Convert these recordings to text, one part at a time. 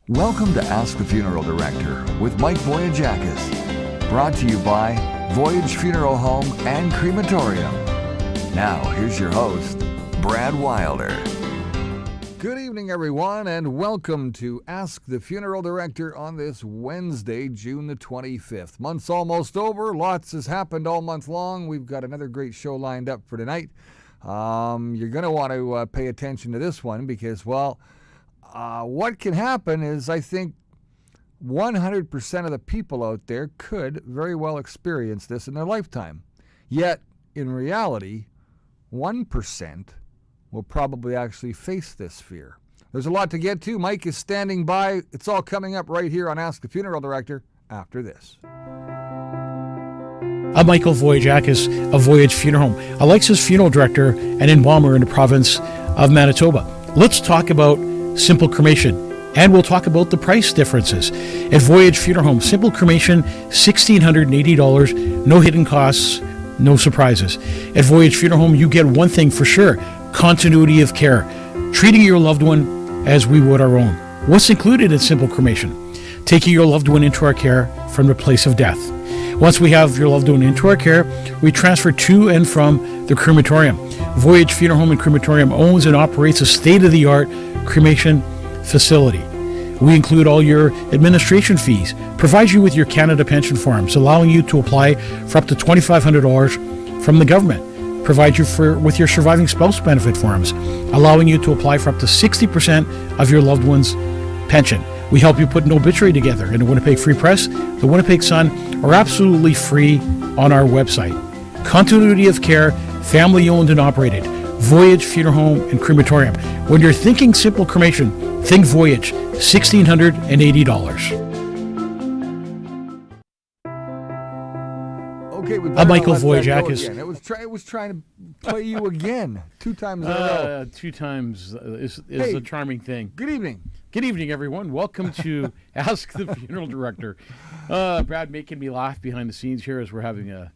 Welcome to Ask the Funeral Director with Mike Voyajakis. Brought to you by Voyage Funeral Home and Crematorium. Now, here's your host, Brad Wilder. Good evening, everyone, and welcome to Ask the Funeral Director on this Wednesday, June the 25th. Month's almost over. Lots has happened all month long. We've got another great show lined up for tonight. You're going to want to pay attention to this one because, what can happen is I think 100% of the people out there could very well experience this in their lifetime. Yet, in reality, 1% will probably actually face this fear. There's a lot to get to. Mike is standing by. It's all coming up right here on Ask the Funeral Director after this. I'm Michael Voyajakis of Voyage Funeral Home, Alexa's funeral director and embalmer in the province of Manitoba. Let's talk about simple cremation, and we'll talk about the price differences. At Voyage Funeral Home, simple cremation, $1,680, no hidden costs, no surprises. At Voyage Funeral Home, you get one thing for sure: continuity of care, treating your loved one as we would our own. What's included in simple cremation? Taking your loved one into our care from the place of death. Once we have your loved one into our care, we transfer to and from the crematorium. Voyage Funeral Home and Crematorium owns and operates a state-of-the-art cremation facility. We include all your administration fees, provide you with your Canada pension forms, allowing you to apply for up to $2,500 from the government, provide you with your surviving spouse benefit forms, allowing you to apply for up to 60% of your loved one's pension. We help you put an obituary together, and the Winnipeg Free Press, the Winnipeg Sun are absolutely free on our website. Continuity of care, family owned and operated. Voyage Funeral Home and Crematorium. When you're thinking simple cremation, think Voyage, $1,680. Okay, I'm Michael Voyajakis. It was trying to play you again 2 times in a row. 2 times is a charming thing. Good evening. Good evening, everyone. Welcome to Ask the Funeral Director. Brad making me laugh behind the scenes here as we're having a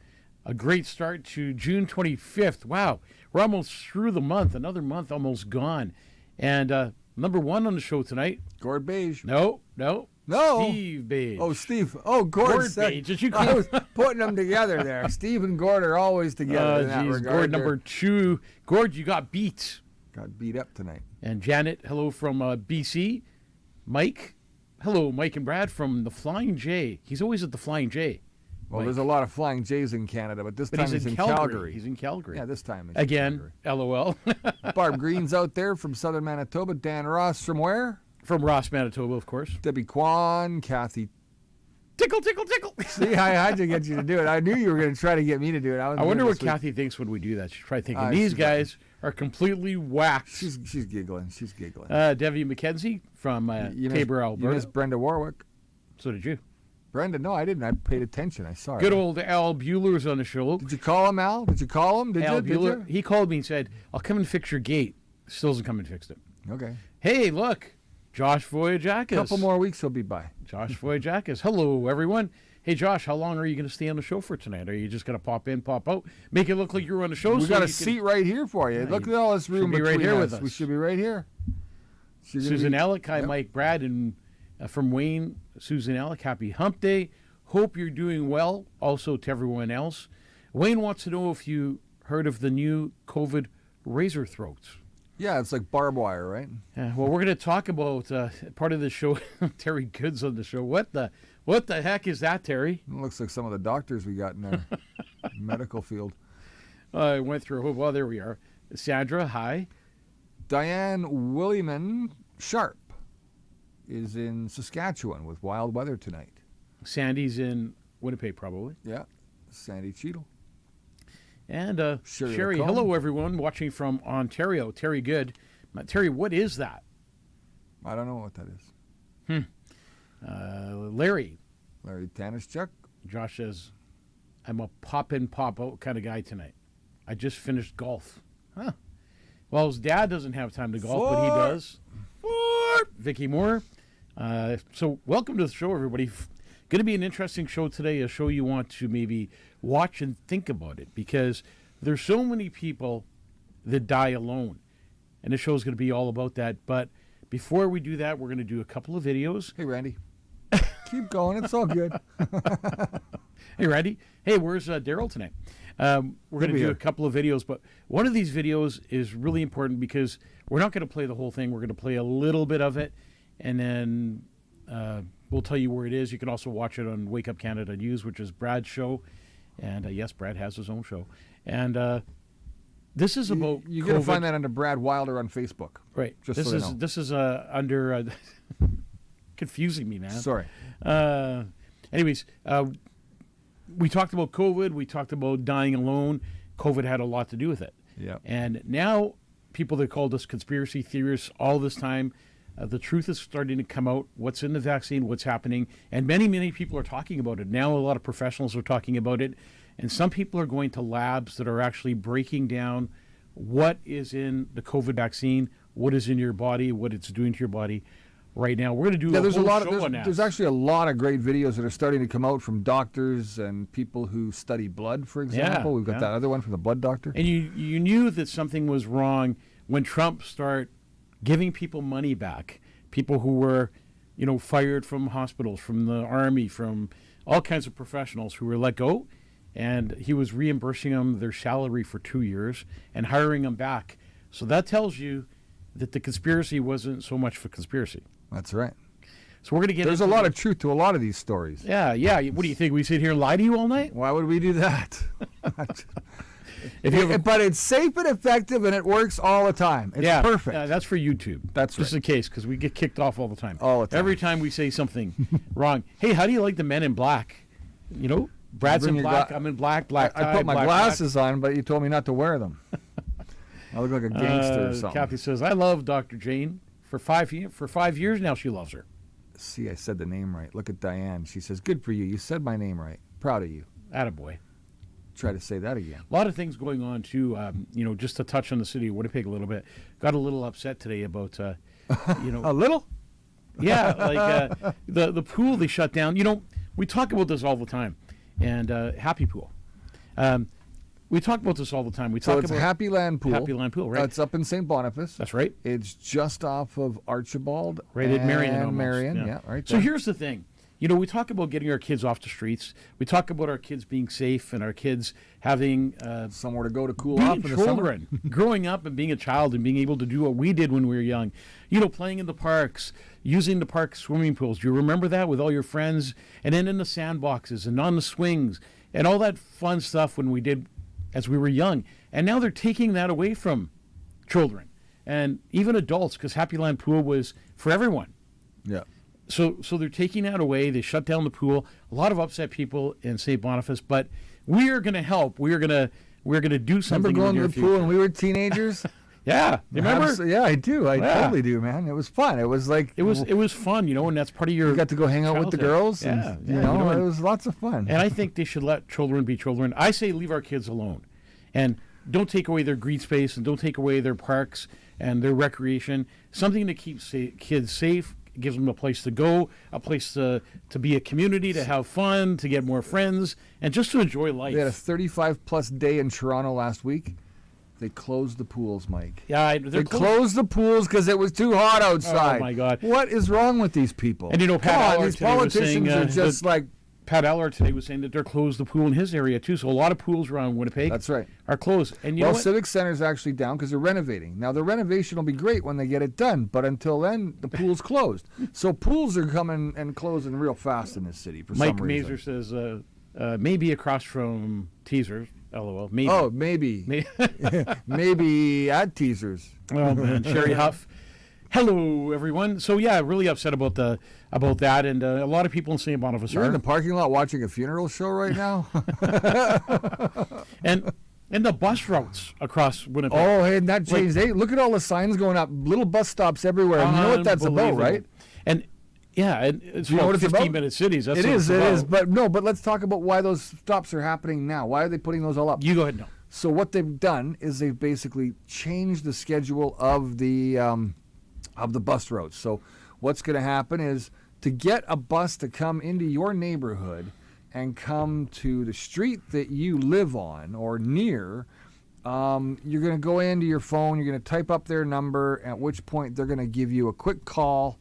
great start to June 25th. Wow, we're almost through the month. Another month almost gone. And number one on the show tonight. Gord Beige. No. Steve Beige. Oh, Steve. Oh, Gord Beige. I was putting them together there. Steve and Gord are always together in that regard. Gord number 2. Gord, you got beat. Got beat up tonight. And Janet, hello from BC. Mike, hello, Mike and Brad from the Flying J. He's always at the Flying J. Well, Mike. There's a lot of Flying J's in Canada, but time he's in Calgary. He's in Calgary. Yeah, this time he's again, in Calgary. LOL. Barb Green's out there from southern Manitoba. Dan Ross from where? From Ross, Manitoba, of course. Debbie Kwan, Kathy. Tickle. See, I had to get you to do it. I knew you were going to try to get me to do it. I wonder what Kathy thinks when we do that. She's probably thinking, these guys are completely whacked. She's giggling. Debbie McKenzie from Tabor, Alberta. You missed Brenda Warwick. So did you. Brenda, no, I didn't. I paid attention. I saw her. Good old Al Bueller's on the show. Did you call him, Al? Did you call him? Al Bueller, he called me and said, I'll come and fix your gate. Still hasn't come and fixed it. Okay. Hey, look, Josh Voyajakis. A couple more weeks he'll be by. Josh Voyajakis. Hello, everyone. Hey, Josh, how long are you going to stay on the show for tonight? Are you just going to pop in, pop out, make it look like you're on the show? We got a seat right here for you. Look at all this room between right here us. With us. We should be right here. Susan Alec, hi, Mike, Brad, and from Wayne, Susan Alec, happy hump day. Hope you're doing well. Also to everyone else. Wayne wants to know if you heard of the new COVID razor throats. Yeah, it's like barbed wire, right? Yeah, well, we're going to talk about part of the show. Terry Good's on the show. What the heck is that, Terry? It looks like some of the doctors we got in our medical field. I went through. Well, there we are. Sandra, hi. Diane Williman Sharp is in Saskatchewan with wild weather tonight. Sandy's in Winnipeg, probably. Yeah, Sandy Cheadle. And Sherry, hello, everyone watching from Ontario. Terry Good. Terry, what is that? I don't know what that is. Larry Tanischuk. Josh says, I'm a pop-in, pop-out kind of guy tonight. I just finished golf. Huh. Well, his dad doesn't have time to golf, but he does. Vicky Moore. So welcome to the show, everybody. Going to be an interesting show today, a show you want to maybe watch and think about it, because there's so many people that die alone. And the show is going to be all about that. But before we do that, we're going to do a couple of videos. Hey, Randy. Keep going. It's all good. Hey, Randy. Hey, where's Daryl tonight? We're going to do a couple of videos, but one of these videos is really important because we're not going to play the whole thing. We're going to play a little bit of it, and then we'll tell you where it is. You can also watch it on Wake Up Canada News, which is Brad's show. And yes, Brad has his own show. And this is about You're going to find that under Brad Wilder on Facebook. Right. Just this so is they know. this is under confusing me, man. Sorry. Anyways, we talked about COVID. We talked about dying alone. COVID had a lot to do with it. Yeah. And now people that called us conspiracy theorists all this time, the truth is starting to come out. What's in the vaccine? What's happening? And many people are talking about it. Now a lot of professionals are talking about it. And some people are going to labs that are actually breaking down what is in the COVID vaccine, what is in your body, what it's doing to your body. Right now, we're going to do there's whole a lot show on that. there's actually a lot of great videos that are starting to come out from doctors and people who study blood, for example. We've got that other one from the blood doctor. And you knew that something was wrong when Trump started giving people money back. People who were, fired from hospitals, from the army, from all kinds of professionals who were let go. And he was reimbursing them their salary for 2 years and hiring them back. So that tells you that the conspiracy wasn't so much for conspiracy. That's right. So we're going to get There's a lot of truth to a lot of these stories. Yeah. What do you think? We sit here and lie to you all night? Why would we do that? If But it's safe and effective, and it works all the time. It's perfect. That's for YouTube. That's just right. in case, because we get kicked off all the time. All the time. Every time we say something wrong. Hey, how do you like the Men in Black? Brad's in black. I'm in black. Black tie. I put my black glasses on, but you told me not to wear them. I look like a gangster or something. Kathy says, I love Dr. Jane. For 5 years now, she loves her. See, I said the name right. Look at Diane. She says, good for you. You said my name right. Proud of you. Attaboy. Try to say that again. A lot of things going on, too. Just to touch on the city of Winnipeg a little bit. Got a little upset today about, A little? Yeah, like the pool they shut down. We talk about this all the time. And Happy Pool. We talk about this all the time. So it's Happy Land Pool. Happy Land Pool, right? It's up in St. Boniface. That's right. It's just off of Archibald. Right at Marion. And almost. Marion, yeah, right So there. here's the thing. We talk about getting our kids off the streets. We talk about our kids being safe and our kids having somewhere to go to cool being off in the summer. children, growing up and being a child and being able to do what we did when we were young. Playing in the parks, using the park swimming pools. Do you remember that with all your friends? And then in the sandboxes and on the swings and all that fun stuff when we did as we were young. And now they're taking that away from children and even adults, because Happy Land Pool was for everyone. Yeah. So they're taking that away. They shut down the pool. A lot of upset people in St. Boniface, but we are going to help. We're going to do something. Remember going in to the the near pool future. when we were teenagers? Yeah, you remember? Yeah, I do. I Yeah. totally do, man. It was fun. It was like It was fun, and that's part of your. you got to go hang out with the childhood. girls. Yeah, And, yeah, it was lots of fun. And I think they should let children be children. I say leave our kids alone, and don't take away their green space, and don't take away their parks and their recreation. Something to keep kids safe. Gives them a place to go, a place to be a community, to have fun, to get more friends, and just to enjoy life. They had a 35-plus day in Toronto last week. They closed the pools, Mike. Yeah, They closed the pools because it was too hot outside. Oh, my God. What is wrong with these people? And Pat Come on, Allard these today was saying, politicians are just like... Pat Allard today was saying that they're closed the pool in his area, too. So a lot of pools around Winnipeg That's right. are closed. And you know Well, what? Civic Center's actually down because they're renovating. Now, the renovation will be great when they get it done, but until then, the pool's closed. So pools are coming and closing real fast in this city for Mike some reason. Mazer says maybe across from Teasers. LOL. Maybe. Oh, maybe. Maybe at Teasers. Well, man, Sherry Huff. Hello, everyone. So yeah, really upset about that, and a lot of people in St. Boniface You're in are. the parking lot watching a funeral show right now? And the bus routes across Winnipeg. Oh, hey, that changed. Hey, look at all the signs going up. Little bus stops everywhere. And you know what that's about, right? And yeah, and it's You know what it's about? 15-minute cities. That's It what is, it's it is. about. But let's talk about why those stops are happening now. Why are they putting those all up? You go ahead now. So what they've done is they've basically changed the schedule of the bus routes. So what's going to happen is to get a bus to come into your neighborhood and come to the street that you live on or near, You're going to go into your phone, you're going to type up their number, at which point they're going to give you a quick call,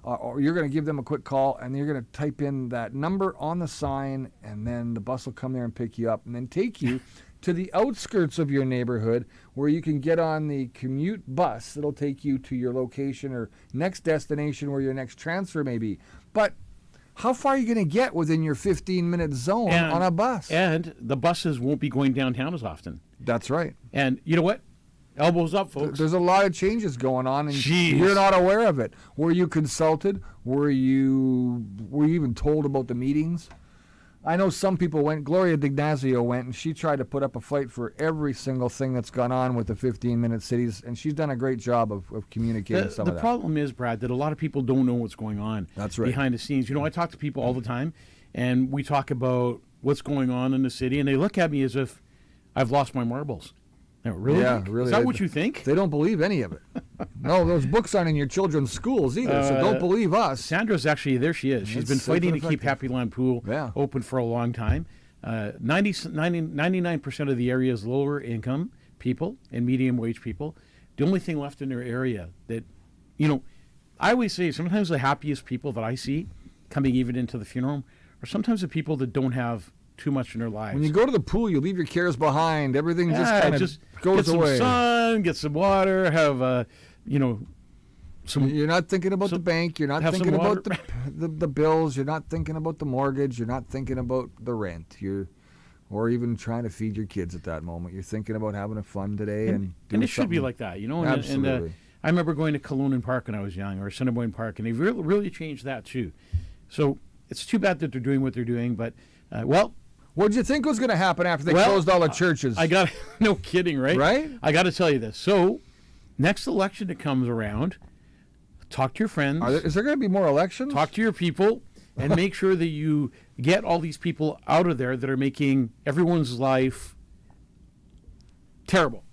or you're going to give them a quick call, and you're going to type in that number on the sign, and then the bus will come there and pick you up and then take you to the outskirts of your neighborhood where you can get on the commute bus that'll take you to your location or next destination where your next transfer may be. But how far are you going to get within your 15-minute zone on a bus? And the buses won't be going downtown as often. That's right. And you know what? Elbows up, folks. There's a lot of changes going on, and Jeez. you're not aware of it. Were you consulted? Were you even told about the meetings? I know some people went. Gloria Dignazio went, and she tried to put up a fight for every single thing that's gone on with the 15-minute cities, and she's done a great job of communicating some of that. The problem is, Brad, that a lot of people don't know what's going on. That's right. Behind the scenes. You know, I talk to people all the time, and we talk about what's going on in the city, and they look at me as if I've lost my marbles. No, really? Yeah, really. Is that what you think? They don't believe any of it. No, those books aren't in your children's schools either, so don't believe us. Sandra's actually, there she is. She's been fighting to keep Happy Land Pool open for a long time. 99% of the area is lower income people and medium wage people. The only thing left in their area that, you know, I always say sometimes the happiest people that I see coming even into the funeral home are sometimes the people that don't have too much in their lives. When you go to the pool, you leave your cares behind. Everything just kind of goes away. Get some sun, get some water, have some. You're not thinking about the bank. You're not thinking about the bills. You're not thinking about the mortgage. You're not thinking about the rent. Or even trying to feed your kids at that moment. You're thinking about having a fun today and doing it should be like that, you know. Absolutely. And I remember going to Killonan Park when I was young, or Assiniboine Park, and they've really changed that too. So it's too bad that they're doing what they're doing, but what did you think was going to happen after they closed all the churches? I got no kidding, right? Right? I got to tell you this. So, next election that comes around, talk to your friends. Is there going to be more elections? Talk to your people, and make sure that you get all these people out of there that are making everyone's life terrible.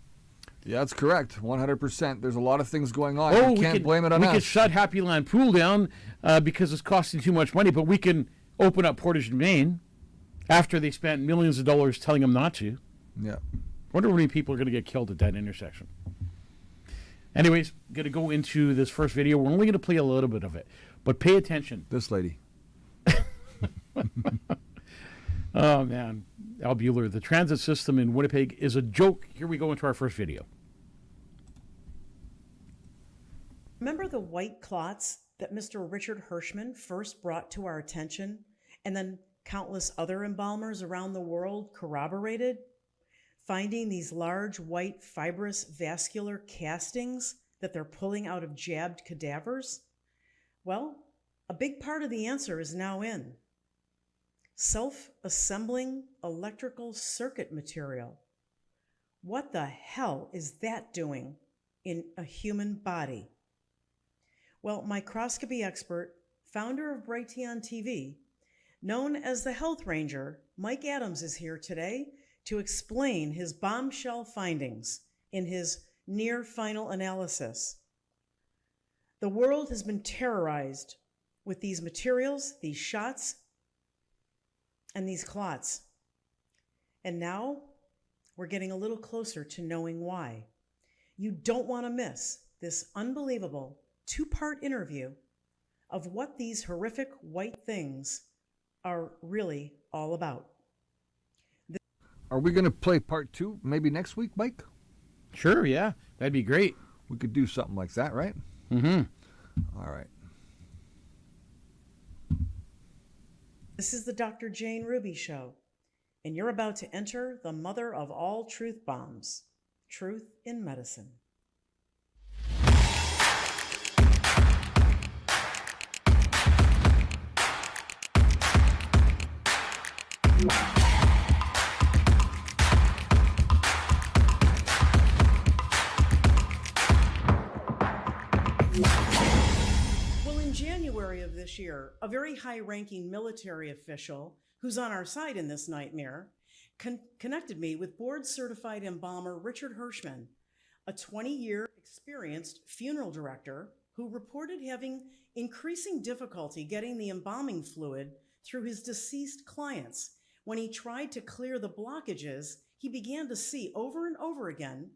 Yeah, that's correct. 100%. There's a lot of things going on. You can't blame it on us. We could shut Happy Land Pool down because it's costing too much money, but we can open up Portage and Main after they spent millions of dollars telling them not to. Yeah. Wonder how many people are going to get killed at that intersection. Anyways, going to go into this first video. We're only going to play a little bit of it, but pay attention. This lady. Oh, man. Al Bueller, the transit system in Winnipeg is a joke. Here we go into our first video. Remember the white clots that Mr. Richard Hirschman first brought to our attention, and then countless other embalmers around the world corroborated, finding these large white fibrous vascular castings that they're pulling out of jabbed cadavers? Well, a big part of the answer is now in. Self-assembling electrical circuit material. What the hell is that doing in a human body? Well, microscopy expert, founder of Brighteon TV, known as the Health Ranger, Mike Adams is here today to explain his bombshell findings in his near final analysis. The world has been terrorized with these materials, these shots, and these clots. And now we're getting a little closer to knowing why. You don't want to miss this unbelievable two-part interview of what these horrific white things are really all about. Are we going to play part 2 maybe next week, Mike? Sure, yeah. That'd be great. We could do something like that, right? Mm-hmm. All right. This is the Dr. Jane Ruby Show, and you're about to enter the mother of all truth bombs, truth in medicine. Well, in January of this year, a very high-ranking military official who's on our side in this nightmare connected me with board-certified embalmer Richard Hirschman, a 20-year experienced funeral director who reported having increasing difficulty getting the embalming fluid through his deceased clients when he tried to clear the blockages he began to see over and over again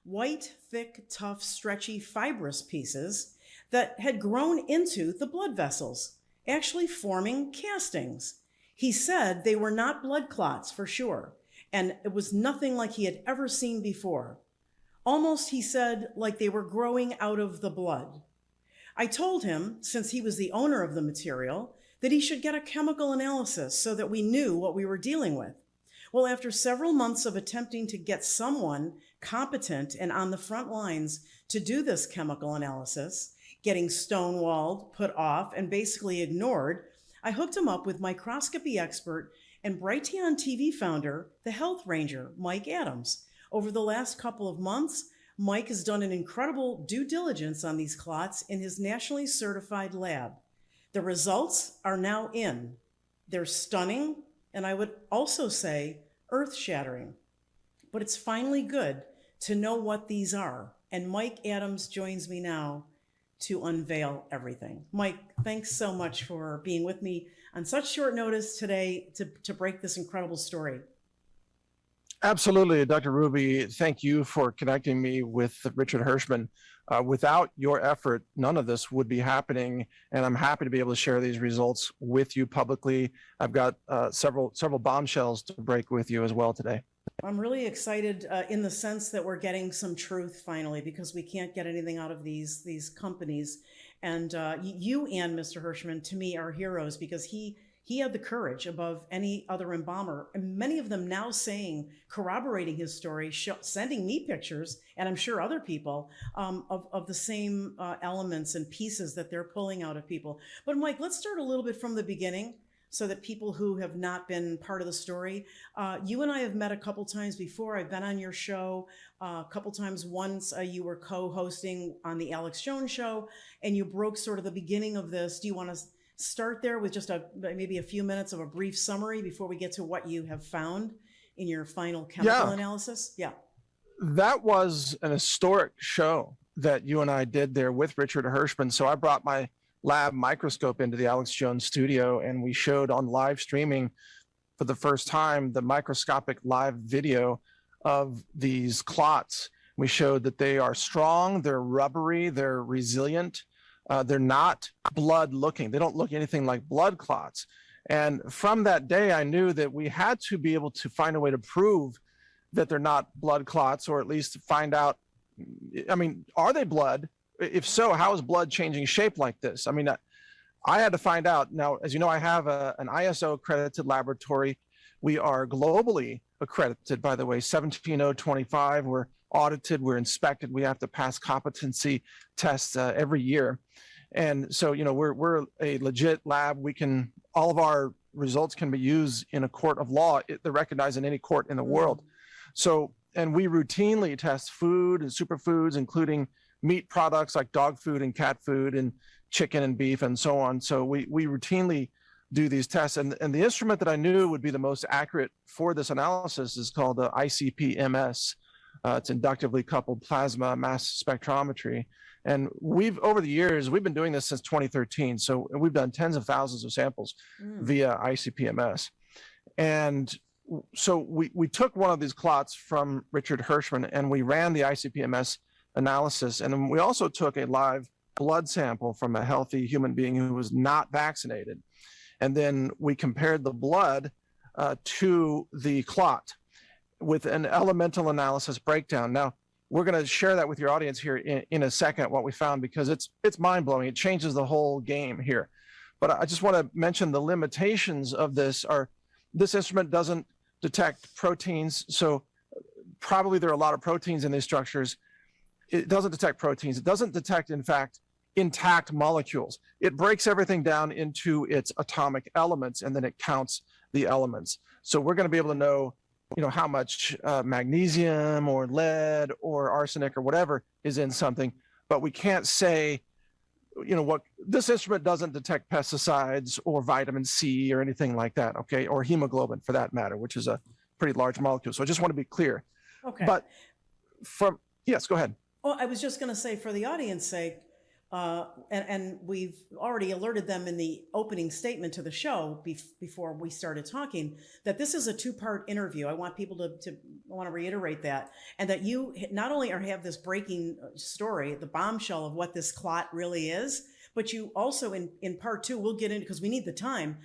white, thick, tough, stretchy, fibrous pieces that had grown into the blood vessels, actually forming castings. He said they were not blood clots for sure, and it was nothing like he had ever seen before. Almost, he said, like they were growing out of the blood. I told him, since he was the owner of the material, that he should get a chemical analysis so that we knew what we were dealing with. Well, after several months of attempting to get someone competent and on the front lines to do this chemical analysis, getting stonewalled, put off, and basically ignored, I hooked him up with microscopy expert and Brighteon TV founder, the Health Ranger, Mike Adams. Over the last couple of months, Mike has done an incredible due diligence on these clots in his nationally certified lab. The results are now in. They're stunning, and I would also say earth-shattering. But it's finally good to know what these are. And Mike Adams joins me now to unveil everything. Mike, thanks so much for being with me on such short notice today to break this incredible story. Absolutely, Dr. Ruby. Thank you for connecting me with Richard Hirschman. Without your effort, none of this would be happening, and I'm happy to be able to share these results with you publicly. I've got several bombshells to break with you as well today. I'm really excited in the sense that we're getting some truth finally, because we can't get anything out of these companies. And you and Mr. Hirschman, to me, are heroes, because he had the courage above any other embalmer, and many of them now corroborating his story, sending me pictures, and I'm sure other people, of the same elements and pieces that they're pulling out of people. But Mike, let's start a little bit from the beginning so that people who have not been part of the story, you and I have met a couple times before. I've been on your show a couple times. Once you were co-hosting on the Alex Jones show, and you broke sort of the beginning of this. Do you want to start there with just maybe a few minutes of a brief summary before we get to what you have found in your final chemical analysis? Yeah. That was an historic show that you and I did there with Richard Hirschman. So I brought my lab microscope into the Alex Jones studio, and we showed on live streaming for the first time the microscopic live video of these clots. We showed that they are strong, they're rubbery, they're resilient. They're not blood looking. They don't look anything like blood clots. And from that day, I knew that we had to be able to find a way to prove that they're not blood clots, or at least find out, I mean, are they blood? If so, how is blood changing shape like this? I mean, I had to find out. Now, as you know, I have an ISO accredited laboratory. We are globally accredited, by the way, 17025. We're audited, we're inspected, we have to pass competency tests every year. And so, you know, we're a legit lab. All of our results can be used in a court of law. They're recognized in any court in the world. So, and we routinely test food and superfoods, including meat products like dog food and cat food and chicken and beef and so on. So we routinely do these tests. And the instrument that I knew would be the most accurate for this analysis is called the ICP-MS. It's inductively coupled plasma mass spectrometry. And over the years, we've been doing this since 2013. So we've done tens of thousands of samples via ICP-MS. And so we took one of these clots from Richard Hirschman, and we ran the ICP-MS analysis. And then we also took a live blood sample from a healthy human being who was not vaccinated. And then we compared the blood to the clot with an elemental analysis breakdown. Now, we're going to share that with your audience here in a second, what we found, because it's mind-blowing. It changes the whole game here. But I just want to mention the limitations of this this instrument doesn't detect proteins. So probably there are a lot of proteins in these structures. It doesn't detect proteins. It doesn't detect, in fact, intact molecules. It breaks everything down into its atomic elements, and then it counts the elements. So we're going to be able to know, you know, how much magnesium or lead or arsenic or whatever is in something, but we can't say, you know, what this instrument doesn't detect pesticides or vitamin C or anything like that, okay, or hemoglobin for that matter, which is a pretty large molecule. So I just want to be clear. Okay. But yes, go ahead. Oh, I was just going to say, for the audience's sake, and we've already alerted them in the opening statement to the show before we started talking that this is a two-part interview. I want people to want to reiterate that, and that you not only have this breaking story, the bombshell of what this clot really is, but you also in part two, we'll get into, because we need the time,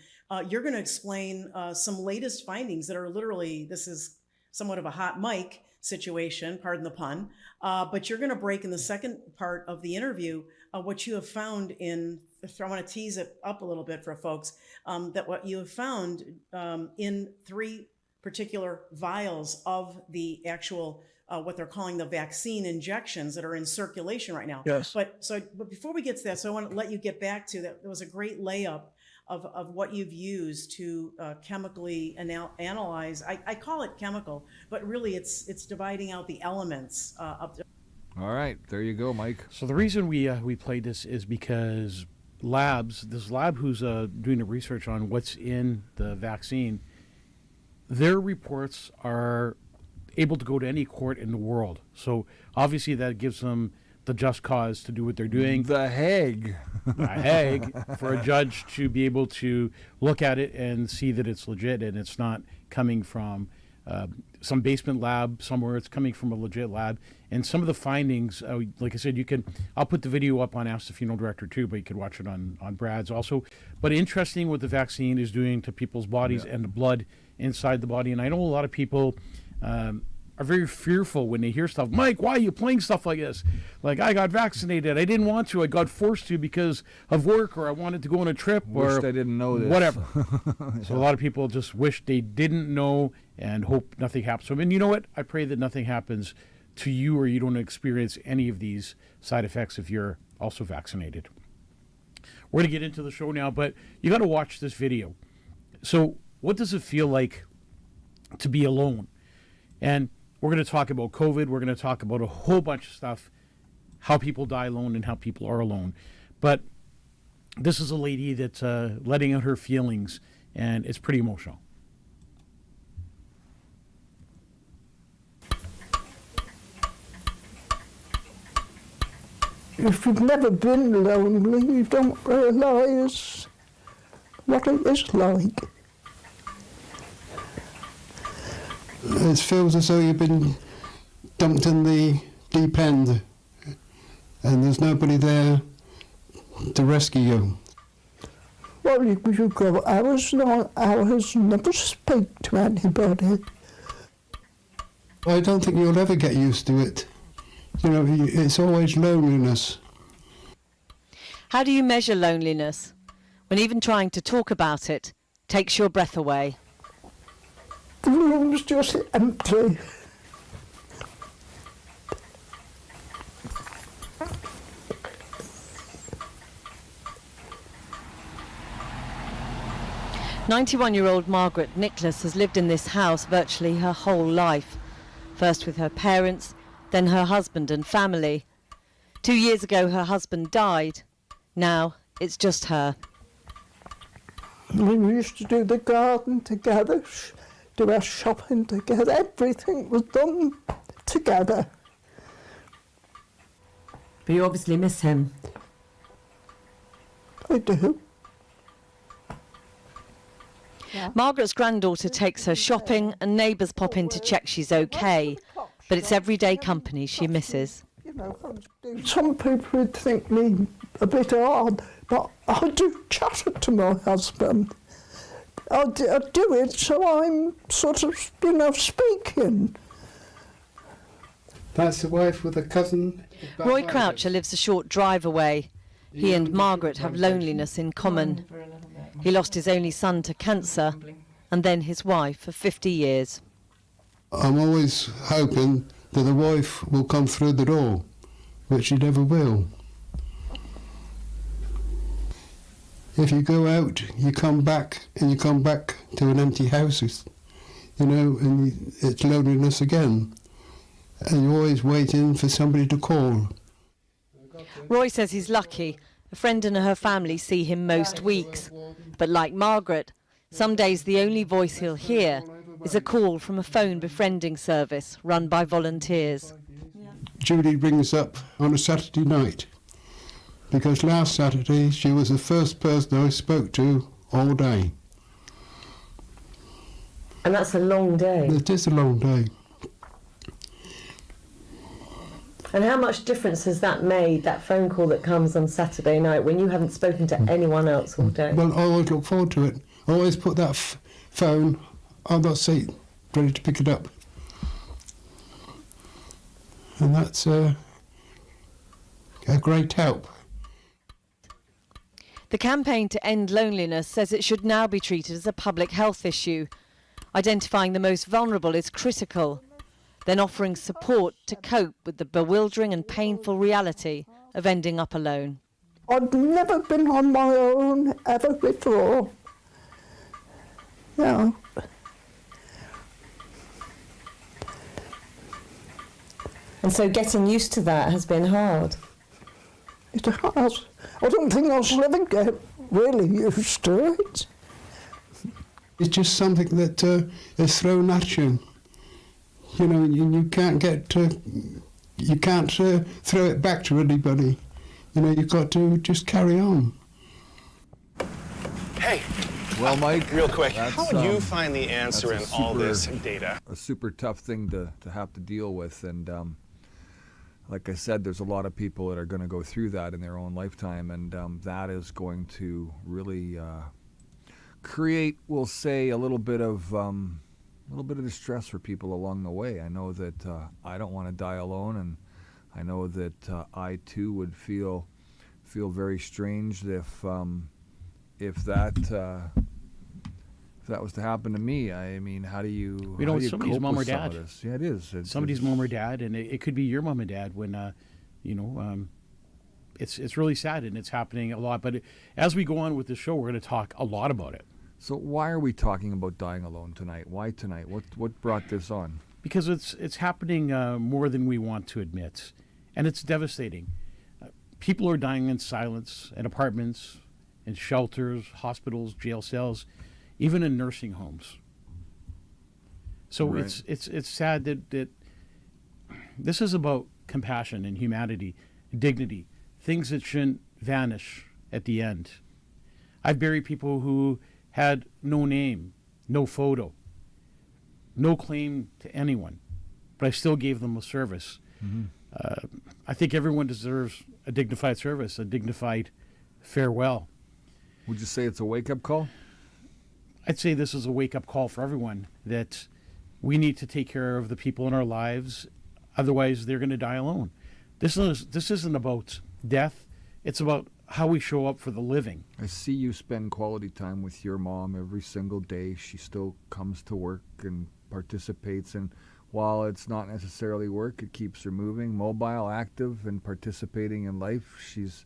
you're going to explain some latest findings that are literally, this is somewhat of a hot mic situation, pardon the pun, but you're going to break in the second part of the interview what you have found in, I want to tease it up a little bit for folks, that what you have found in 3 particular vials of the actual, what they're calling the vaccine injections that are in circulation right now. Yes. But before we get to that, so I want to let you get back to that. There was a great layup of what you've used to chemically analyze. I call it chemical, but really it's dividing out the elements of. All right, there you go, Mike. So the reason we played this is because this lab who's doing the research on what's in the vaccine, their reports are able to go to any court in the world. So obviously that gives them the just cause to do what they're doing. The Hague. A Hague for a judge to be able to look at it and see that it's legit and it's not coming from some basement lab somewhere. It's coming from a legit lab. And some of the findings, like I said, I'll put the video up on Ask the Funeral Director too, but you could watch it on Brad's also. But interesting what the vaccine is doing to people's bodies and the blood inside the body. And I know a lot of people are very fearful when they hear stuff. Mike, why are you playing stuff like this? Like, I got vaccinated. I didn't want to. I got forced to because of work, or I wanted to go on a trip, or Wished I didn't know this. Whatever. So a lot of people just wish they didn't know and hope nothing happens to them. And you know what? I pray that nothing happens to you, or you don't experience any of these side effects if you're also vaccinated. We're going to get into the show now, but you got to watch this video. So what does it feel like to be alone? And we're going to talk about COVID. We're going to talk about a whole bunch of stuff, how people die alone and how people are alone. But this is a lady that's letting out her feelings, and it's pretty emotional. If you've never been lonely, you don't realise what it is like. It feels as though you've been dumped in the deep end and there's nobody there to rescue you. Well, you go hours and hours and never speak to anybody. I don't think you'll ever get used to it. You know, it's always loneliness. How do you measure loneliness when even trying to talk about it takes your breath away? The room's just empty. "91-year-old Margaret Nicholas has lived in this house virtually her whole life. First with her parents, then her husband and family. 2 years ago her husband died. Now it's just her. We used to do the garden together, do our shopping together. Everything was done together. But you obviously miss him. I do. Margaret's granddaughter takes her shopping and neighbours pop in to check she's okay. But it's everyday company she misses. You know, some people would think me a bit odd, but I do chatter to my husband. I do it so I'm sort of, speaking. That's the wife with a cousin. Roy Croucher lives a short drive away. He and Margaret have loneliness in common. He lost his only son to cancer and then his wife for 50 years. I'm always hoping that the wife will come through the door, but she never will. If you go out, you come back, and you come back to an empty house, and it's loneliness again. And you're always waiting for somebody to call. Roy says he's lucky. A friend and her family see him most weeks. But like Margaret, some days the only voice he'll hear is a call from a phone befriending service run by volunteers. Judy rings up on a Saturday night because last Saturday she was the first person I spoke to all day. And that's a long day. It is a long day. And how much difference has that made, that phone call that comes on Saturday night when you haven't spoken to anyone else all day? Well, I always look forward to it. I always put that phone on that seat, ready to pick it up. And that's a great help. The campaign to end loneliness says it should now be treated as a public health issue. Identifying the most vulnerable is critical, then offering support to cope with the bewildering and painful reality of ending up alone. I'd never been on my own ever before. No. And so getting used to that has been hard. It has. I don't think I was living really used to it. It's just something that is thrown at you. You know, you can't throw it back to anybody. You know, you've got to just carry on. Hey. Well, Mike, real quick, that's, how would you find the answer in all this data? A super tough thing to have to deal with, and like I said, there's a lot of people that are going to go through that in their own lifetime, and that is going to really create, we'll say, a little bit of distress for people along the way. I know that I don't want to die alone, and I know that I too would feel very strange if that was to happen to me. I mean, how do you? You know, how do you somebody's cope mom or with some dad. of this? Yeah, it is. Somebody's mom or dad, and it could be your mom and dad when, it's really sad and it's happening a lot. But as we go on with the show, we're going to talk a lot about it. So why are we talking about dying alone tonight? Why tonight? What brought this on? Because it's happening more than we want to admit, and it's devastating. People are dying in silence, in apartments, in shelters, hospitals, jail cells, even in nursing homes. So Right. it's sad that this is about compassion and humanity, dignity, things that shouldn't vanish at the end. I've buried people who had no name, no photo, no claim to anyone, but I still gave them a service. I think everyone deserves a dignified service, a dignified farewell. Would you say it's a wake-up call? I'd say this is a wake-up call for everyone, that we need to take care of the people in our lives, otherwise they're going to die alone. This isn't about death, it's about how we show up for the living. I see you spend quality time with your mom every single day. She still comes to work and participates, and while it's not necessarily work, it keeps her moving, mobile, active, and participating in life. She's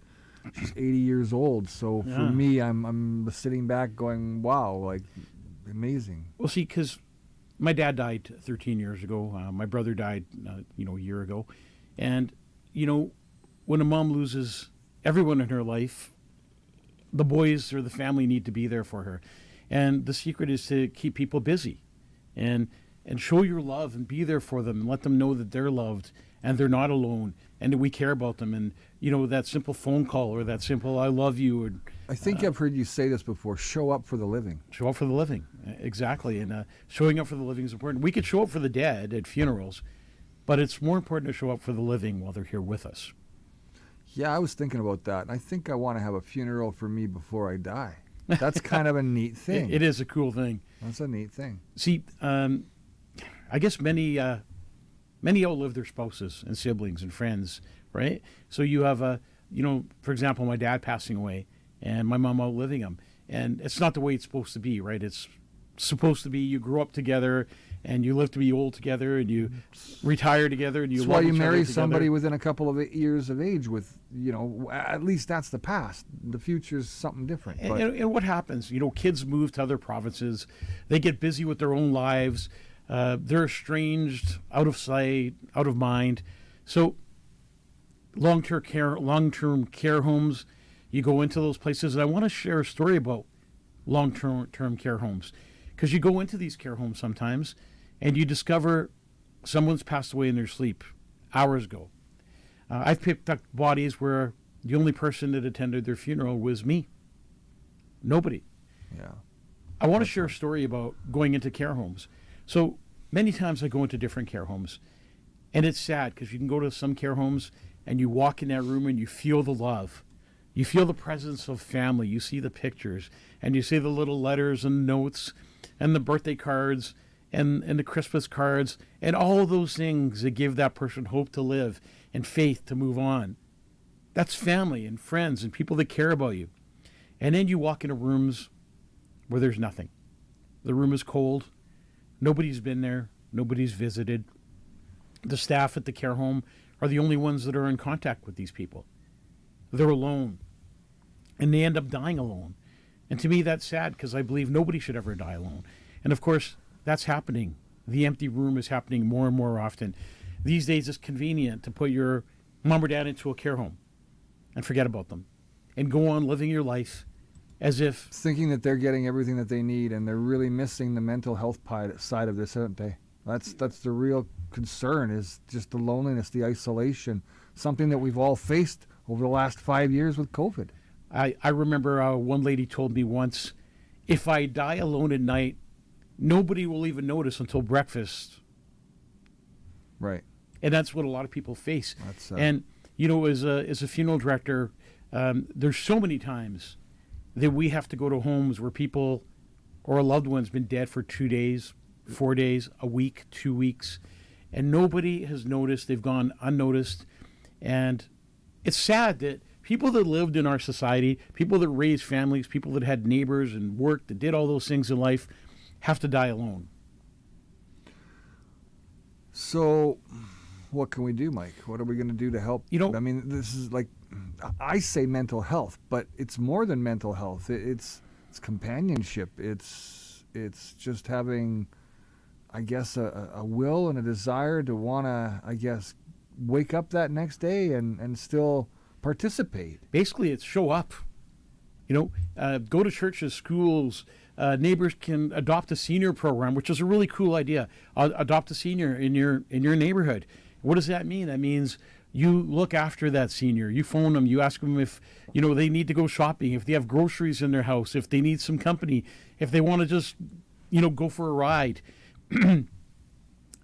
80 years old, so for Yeah. me, I'm sitting back going, wow, like, amazing. Well, see, because my dad died 13 years ago. My brother died, a year ago. And, when a mom loses everyone in her life, the boys or the family need to be there for her. And the secret is to keep people busy and show your love and be there for them and let them know that they're loved and they're not alone and that we care about them. And, that simple phone call or that simple I love you. Or, I think I've heard you say this before, show up for the living. show up for the living. Exactly. And showing up for the living is important. We could show up for the dead at funerals, but it's more important to show up for the living while they're here with us. Yeah, I was thinking about that. And I think I want to have a funeral for me before I die. That's kind of a neat thing. It is a cool thing. That's a neat thing. See, I guess many outlive their spouses and siblings and friends, right? So you have for example, my dad passing away and my mom outliving him. And it's not the way it's supposed to be, right? It's supposed to be you grew up together and you live to be old together and you retire together and you That's love why you each other marry together. somebody within a couple of years of age with, at least that's the past. The future's something different. But And what happens? Kids move to other provinces. They get busy with their own lives. They're estranged, out of sight, out of mind. So long-term care homes, you go into those places. And I want to share a story about long-term care homes, because you go into these care homes sometimes and you discover someone's passed away in their sleep hours ago. I've picked up bodies where the only person that attended their funeral was me. Nobody. Yeah. I want to share a story about going into care homes. So many times I go into different care homes, and it's sad because you can go to some care homes and you walk in that room and you feel the love. You feel the presence of family. You see the pictures, and you see the little letters and notes and the birthday cards and the Christmas cards and all of those things that give that person hope to live and faith to move on. That's family and friends and people that care about you. And then you walk into rooms where there's nothing. The room is cold. Nobody's been there. Nobody's visited. The staff at the care home are the only ones that are in contact with these people. They're alone. And they end up dying alone. And to me, that's sad because I believe nobody should ever die alone. And of course, that's happening. The empty room is happening more and more often. These days, it's convenient to put your mom or dad into a care home and forget about them and go on living your life as if... Thinking that they're getting everything that they need, and they're really missing the mental health side of this, aren't they? That's the real concern, is just the loneliness, the isolation, something that we've all faced over the last 5 years with COVID. I remember one lady told me once, if I die alone at night, nobody will even notice until breakfast. Right. And that's what a lot of people face. That's, and, you know, as a funeral director, there's so many times that we have to go to homes where people or a loved one's been dead for 2 days, 4 days, a week, 2 weeks, and nobody has noticed. They've gone unnoticed. And it's sad that people that lived in our society, people that raised families, people that had neighbors and worked, that did all those things in life, have to die alone. So what can we do, Mike? What are we going to do to help? You know, I mean, this is like, I say mental health, but it's more than mental health. It's companionship. It's just having, I guess, a will and a desire to want to, I guess, wake up that next day and still participate. Basically, it's show up. You know, go to churches, schools. Neighbors can adopt a senior program, which is a really cool idea. Adopt a senior in your neighborhood. What does that mean? That means you look after that senior. You phone them. You ask them if, you know, they need to go shopping, if they have groceries in their house, if they need some company, if they want to just, you know, go for a ride. And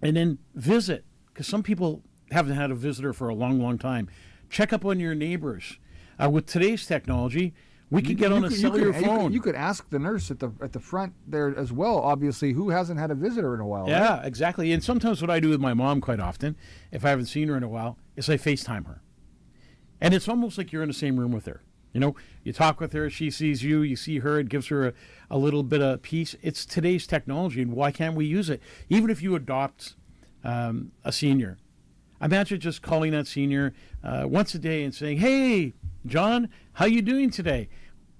then visit, because some people haven't had a visitor for a long, long time. Check up on your neighbors. With today's technology, we could get on a cellular phone. You could ask the nurse at the front there as well, obviously, who hasn't had a visitor in a while. Yeah, right? exactly. And sometimes what I do with my mom quite often, if I haven't seen her in a while, is I FaceTime her. And it's almost like you're in the same room with her. You know, you talk with her, she sees you, you see her, it gives her a little bit of peace. It's today's technology, and why can't we use it? Even if you adopt a senior, imagine just calling that senior once a day and saying, "Hey, John, how you doing today?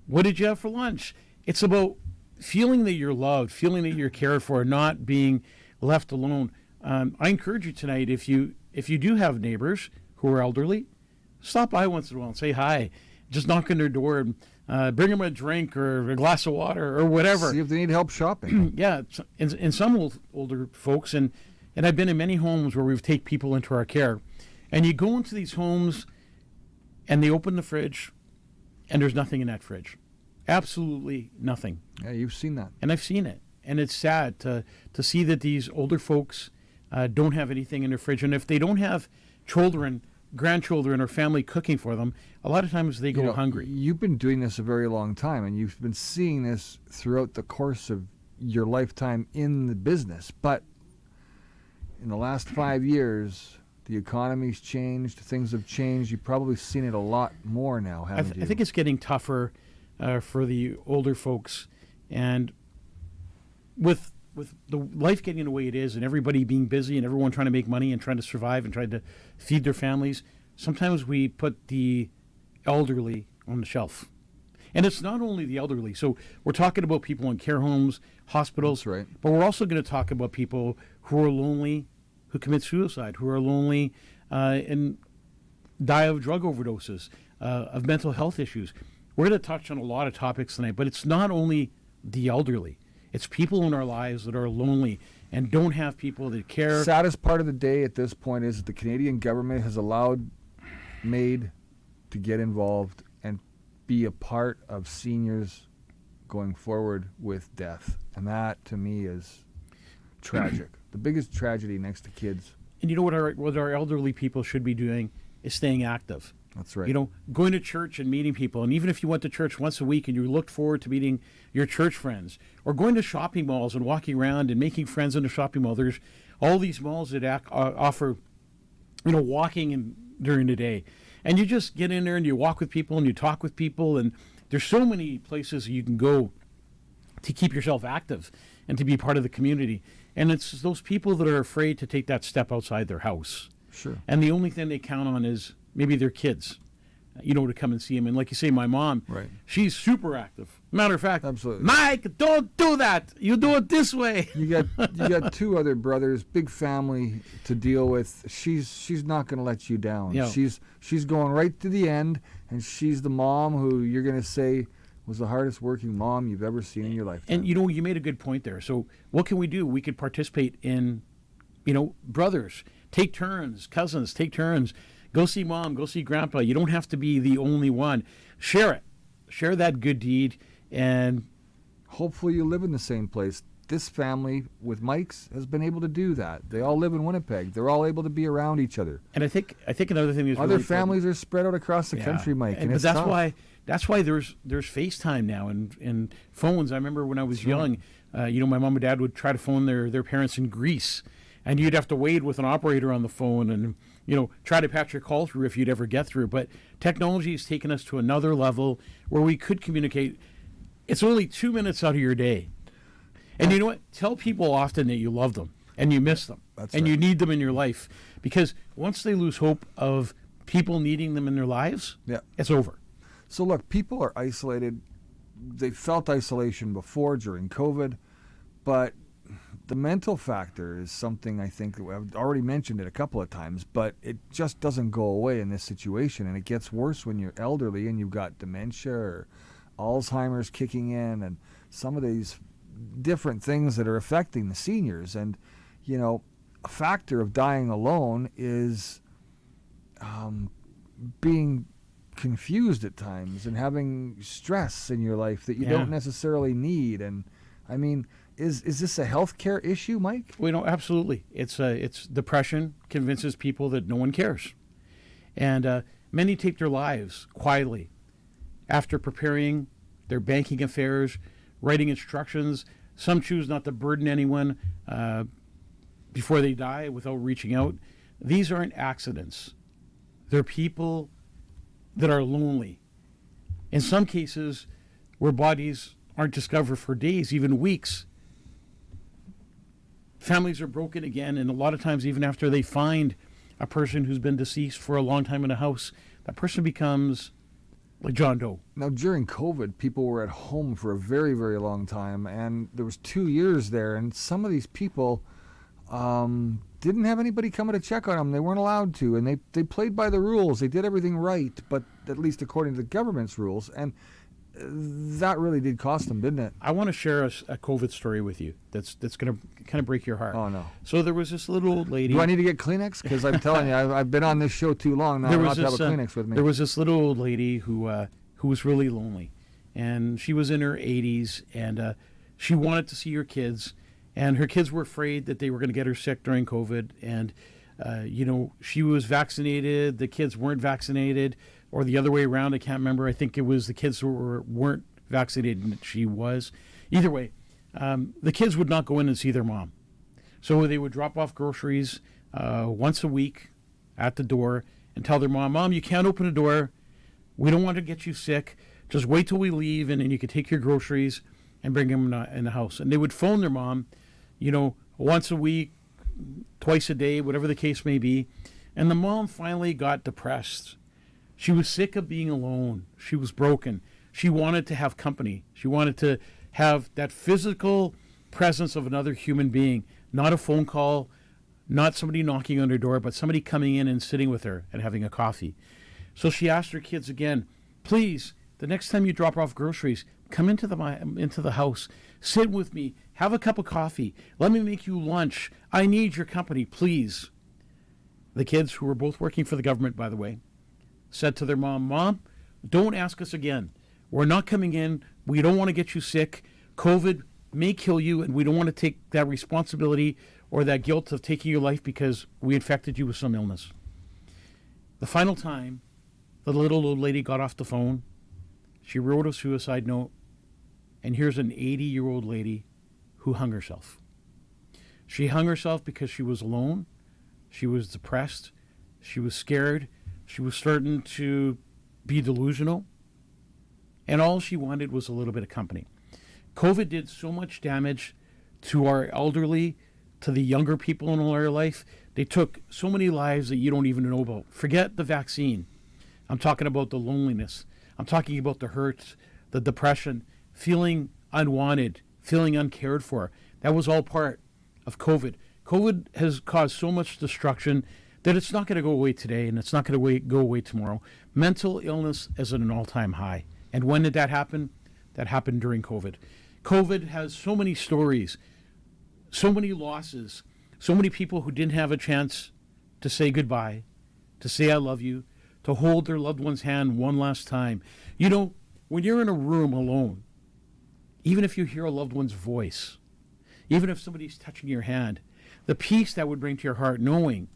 What did you have for lunch?" It's about feeling that you're loved, feeling that you're cared for, not being left alone. I encourage you tonight, if you do have neighbors who are elderly, stop by once in a while and say hi. Just knock on their door and bring them a drink or a glass of water or whatever. See if they need help shopping. Yeah, and some older folks, and I've been in many homes where we've taken people into our care, and you go into these homes and they open the fridge and there's nothing in that fridge. Absolutely nothing. Yeah, you've seen that. And I've seen it. And it's sad to see that these older folks don't have anything in their fridge. And if they don't have children, grandchildren, or family cooking for them, a lot of times they go hungry. You've been doing this a very long time, and you've been seeing this throughout the course of your lifetime in the business. But in the last 5 years, the economy's changed, things have changed. You've probably seen it a lot more now, haven't you? I think it's getting tougher for the older folks. And with the life getting the way it is and everybody being busy and everyone trying to make money and trying to survive and trying to feed their families, sometimes we put the elderly on the shelf. And it's not only the elderly. So we're talking about people in care homes, hospitals. That's right. But we're also going to talk about people who are lonely, who commit suicide, who are lonely and die of drug overdoses, of mental health issues. We're going to touch on a lot of topics tonight, but it's not only the elderly. It's people in our lives that are lonely and don't have people that care. Saddest part of the day at this point is that the Canadian government has made to get involved and be a part of seniors going forward with death. And that, to me, is tragic. The biggest tragedy next to kids. And you know what our elderly people should be doing is staying active. That's right. You know, going to church and meeting people. And even if you went to church once a week and you looked forward to meeting your church friends, or going to shopping malls and walking around and making friends in the shopping mall. There's all these malls that offer, you know, walking during the day. And you just get in there and you walk with people and you talk with people. And there's so many places you can go to keep yourself active and to be part of the community. And it's those people that are afraid to take that step outside their house. Sure. And the only thing they count on is maybe their kids, you know, to come and see them. And like you say, my mom, right, she's super active. Matter of fact, absolutely. Mike, don't do that. You do it this way. You got two other brothers, big family to deal with. She's not going to let you down. Yeah. She's going right to the end, and she's the mom who you're going to say was the hardest working mom you've ever seen in your life. And you know, you made a good point there. So what can we do? We could participate in, you know, brothers, take turns, cousins, take turns. Go see mom, go see grandpa. You don't have to be the only one. Share it. Share that good deed. And hopefully you live in the same place. This family with Mike's has been able to do that. They all live in Winnipeg. They're all able to be around each other. And I think another thing is other really families are spread out across the country, Mike. And but it's that's tough. that's why there's FaceTime now and phones. I remember when I was young, you know, my mom and dad would try to phone their parents in Greece, and you'd have to wait with an operator on the phone and, you know, try to patch your call through if you'd ever get through. But technology has taken us to another level where we could communicate. It's only 2 minutes out of your day. And you know what? Tell people often that you love them and you miss them. That's and right. you need them in your life. Because once they lose hope of people needing them in their lives, it's over. So look, people are isolated. They felt isolation before, during COVID, but the mental factor is something I think I've already mentioned it a couple of times, but it just doesn't go away in this situation, and it gets worse when you're elderly and you've got dementia or Alzheimer's kicking in and some of these different things that are affecting the seniors. And, you know, a factor of dying alone is being confused at times and having stress in your life that you don't necessarily need. And I mean, is this a healthcare issue, Mike? Well, you know, absolutely. It's depression convinces people that no one cares, and many take their lives quietly after preparing their banking affairs, writing instructions. Some choose not to burden anyone before they die without reaching out. These aren't accidents. They're people that are lonely. In some cases, where bodies aren't discovered for days, even weeks. Families are broken again, and a lot of times, even after they find a person who's been deceased for a long time in a house, that person becomes like John Doe. Now, during COVID, people were at home for a very, very long time, and there was 2 years there, and some of these people didn't have anybody coming to check on them. They weren't allowed to, and they played by the rules. They did everything right, but at least according to the government's rules, and that really did cost them, didn't it? I want to share a COVID story with you that's going to kind of break your heart. Oh, no. So there was this little old lady. Do I need to get Kleenex? Because I'm telling you, I've been on this show too long now. I don't have to have a Kleenex with me. There was this little old lady who was really lonely, and she was in her 80s, and she wanted to see her kids, and her kids were afraid that they were going to get her sick during COVID, and you know, she was vaccinated, the kids weren't vaccinated, or the other way around. I can't remember. I think it was the kids who weren't vaccinated and she was. Either way, the kids would not go in and see their mom. So they would drop off groceries once a week at the door and tell their mom, "Mom, you can't open the door. We don't want to get you sick. Just wait till we leave, and then you can take your groceries and bring them in the house." And they would phone their mom, you know, once a week, twice a day, whatever the case may be. And the mom finally got depressed. She was sick of being alone. She was broken. She wanted to have company. She wanted to have that physical presence of another human being, not a phone call, not somebody knocking on her door, but somebody coming in and sitting with her and having a coffee. So she asked her kids again, "Please, the next time you drop off groceries, come into the house, sit with me, have a cup of coffee, let me make you lunch. I need your company, please." The kids, who were both working for the government, by the way, said to their mom, don't ask us again. We're not coming in. We don't want to get you sick. COVID may kill you, and we don't want to take that responsibility or that guilt of taking your life because we infected you with some illness. The final time the little old lady got off the phone, she wrote a suicide note, and here's an 80-year-old lady who hung herself. She hung herself because she was alone, she was depressed, she was scared, she was starting to be delusional, and all she wanted was a little bit of company. COVID did so much damage to our elderly, to the younger people in our life. They took so many lives that you don't even know about. Forget the vaccine. I'm talking about the loneliness. I'm talking about the hurt, the depression, feeling unwanted, feeling uncared for. That was all part of COVID. COVID has caused so much destruction that it's not going to go away today, and it's not going to go away tomorrow. Mental illness is at an all-time high. And when did that happen? That happened during COVID. COVID has so many stories, so many losses, so many people who didn't have a chance to say goodbye, to say I love you, to hold their loved one's hand one last time. You know, when you're in a room alone, even if you hear a loved one's voice, even if somebody's touching your hand, the peace that would bring to your heart knowing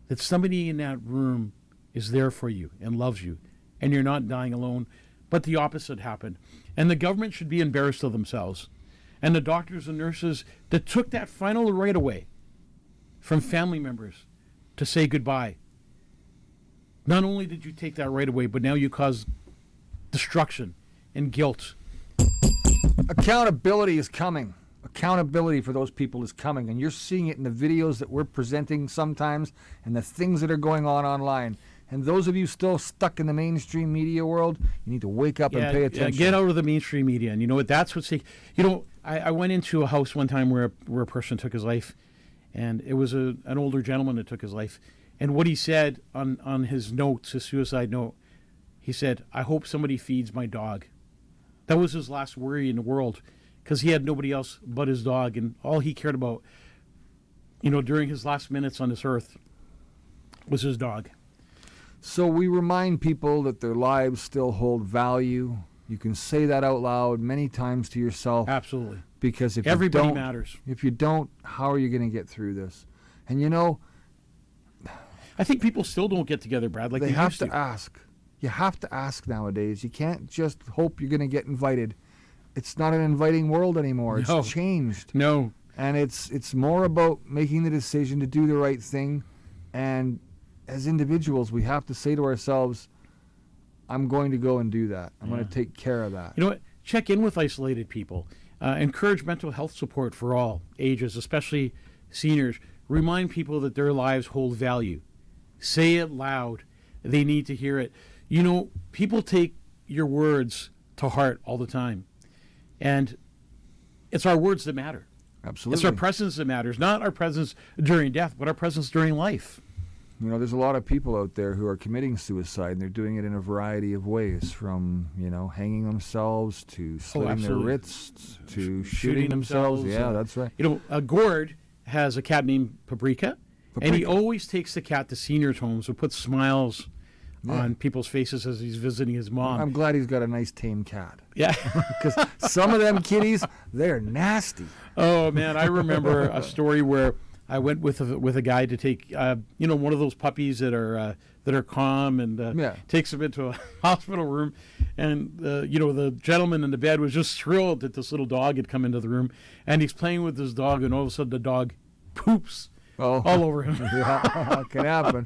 that somebody in that room is there for you and loves you, and you're not dying alone. But the opposite happened. And the government should be embarrassed of themselves. And the doctors and nurses that took that final right away from family members to say goodbye. Not only did you take that right away, but now you cause destruction and guilt. Accountability is coming. Accountability for those people is coming. And you're seeing it in the videos that we're presenting sometimes and the things that are going on online. And those of you still stuck in the mainstream media world, you need to wake up and pay attention. Get out of the mainstream media. And you know what? That's what's... You know, I went into a house one time where a person took his life, and it was an older gentleman that took his life. And what he said on his notes, his suicide note, he said, I hope somebody feeds my dog. That was his last worry in the world, because he had nobody else but his dog, and all he cared about, you know, during his last minutes on this earth was his dog. So we remind people that their lives still hold value. You can say that out loud many times to yourself. Absolutely. Because if everybody you don't, matters. If you don't, how are you going to get through this? And you know, I think people still don't get together, Brad, like they they have used to ask. You have to ask nowadays. You can't just hope you're going to get invited. It's not an inviting world anymore. No. It's changed. No. And it's more about making the decision to do the right thing. And as individuals, we have to say to ourselves, I'm going to go and do that. I'm going to take care of that. You know what? Check in with isolated people. Encourage mental health support for all ages, especially seniors. Remind people that their lives hold value. Say it loud. They need to hear it. You know, people take your words to heart all the time. And it's our words that matter. Absolutely. It's our presence that matters. Not our presence during death, but our presence during life. You know, there's a lot of people out there who are committing suicide, and they're doing it in a variety of ways, from, you know, hanging themselves to slitting their wrists to shooting themselves. Yeah, that's right. You know, Gord has a cat named Paprika, and he always takes the cat to seniors' homes and puts smiles on people's faces as he's visiting his mom. I'm glad he's got a nice tame cat. Yeah. Because some of them kitties, they're nasty. Oh, man, I remember a story where I went with a guy to take, you know, one of those puppies that are calm, and takes him into a hospital room, and you know, the gentleman in the bed was just thrilled that this little dog had come into the room, and he's playing with his dog, and all of a sudden the dog poops all over him. Yeah, it can happen.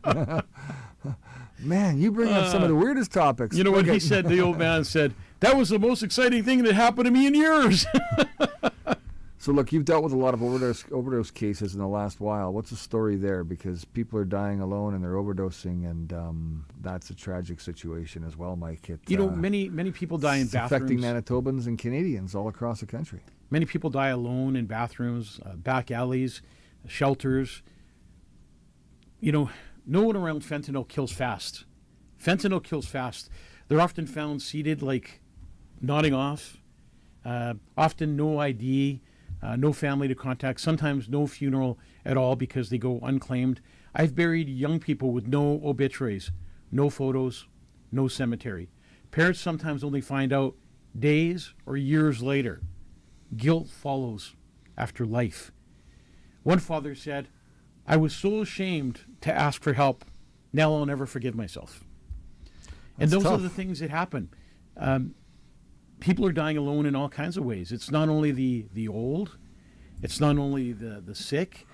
Man, you bring up some of the weirdest topics. You know what he said? The old man said, "That was the most exciting thing that happened to me in years." So look, you've dealt with a lot of overdose cases in the last while. What's the story there? Because people are dying alone and they're overdosing, and that's a tragic situation as well, Mike. You know, many people die in bathrooms. Affecting Manitobans and Canadians all across the country. Many people die alone in bathrooms, back alleys, shelters. You know, no one around fentanyl kills fast. Fentanyl kills fast. They're often found seated, like nodding off. Often no ID. No family to contact, sometimes no funeral at all because they go unclaimed. I've buried young people with no obituaries, no photos, no cemetery. Parents sometimes only find out days or years later. Guilt follows after life. One father said, I was so ashamed to ask for help. Now I'll never forgive myself. And That's those are tough. the things that happen. People are dying alone in all kinds of ways. It's not only the old, it's not only the sick,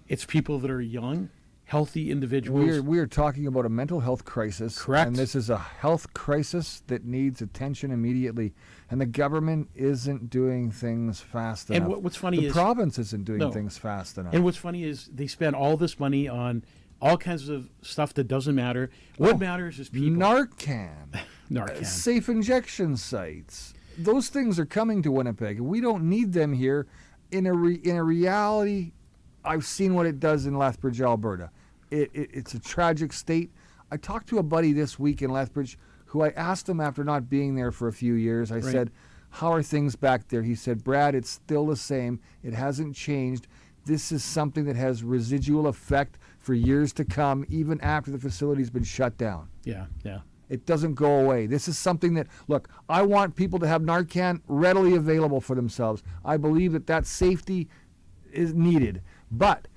it's people that are young, healthy individuals. We are talking about a mental health crisis. Correct. And this is a health crisis that needs attention immediately. And the government isn't doing things fast And enough. what's funny the is- province isn't doing No. things fast enough. And what's funny is they spend all this money on all kinds of stuff that doesn't matter. What matters is people. Narcan, Narcan. safe injection sites. Those things are coming to Winnipeg. We don't need them here. In a reality, I've seen what it does in Lethbridge, Alberta. It's a tragic state. I talked to a buddy this week in Lethbridge who I asked him after not being there for a few years. I said, how are things back there? He said, Brad, it's still the same. It hasn't changed. This is something that has residual effect for years to come, even after the facility's been shut down. Yeah. It doesn't go away. This is something that, look, I want people to have Narcan readily available for themselves. I believe that safety is needed. But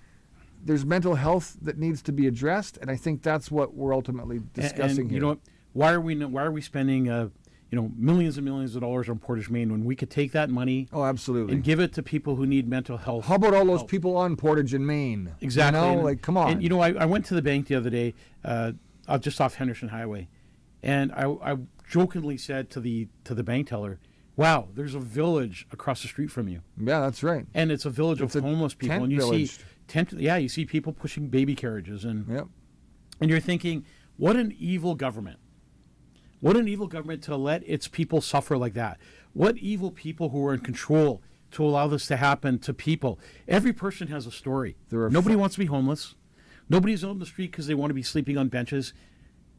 there's mental health that needs to be addressed, and I think that's what we're ultimately discussing and here. you know what? Why are we spending millions and millions of dollars on Portage, Maine when we could take that money Oh, absolutely. and give it to people who need mental health? How about all those help? people on Portage in Maine? Exactly. You know, And- like, come on. And I went to the bank the other day, just off Henderson Highway, and I jokingly said to the bank teller, "Wow, there's a village across the street from you." Yeah, that's right. And it's a village It's of a homeless people, tent and you village. you see people pushing baby carriages, and Yep. and you're thinking, what an evil government! What an evil government to let its people suffer like that. What evil people who are in control to allow this to happen to people. Every person has a story. There are Nobody wants to be homeless. Nobody's on the street because they want to be sleeping on benches.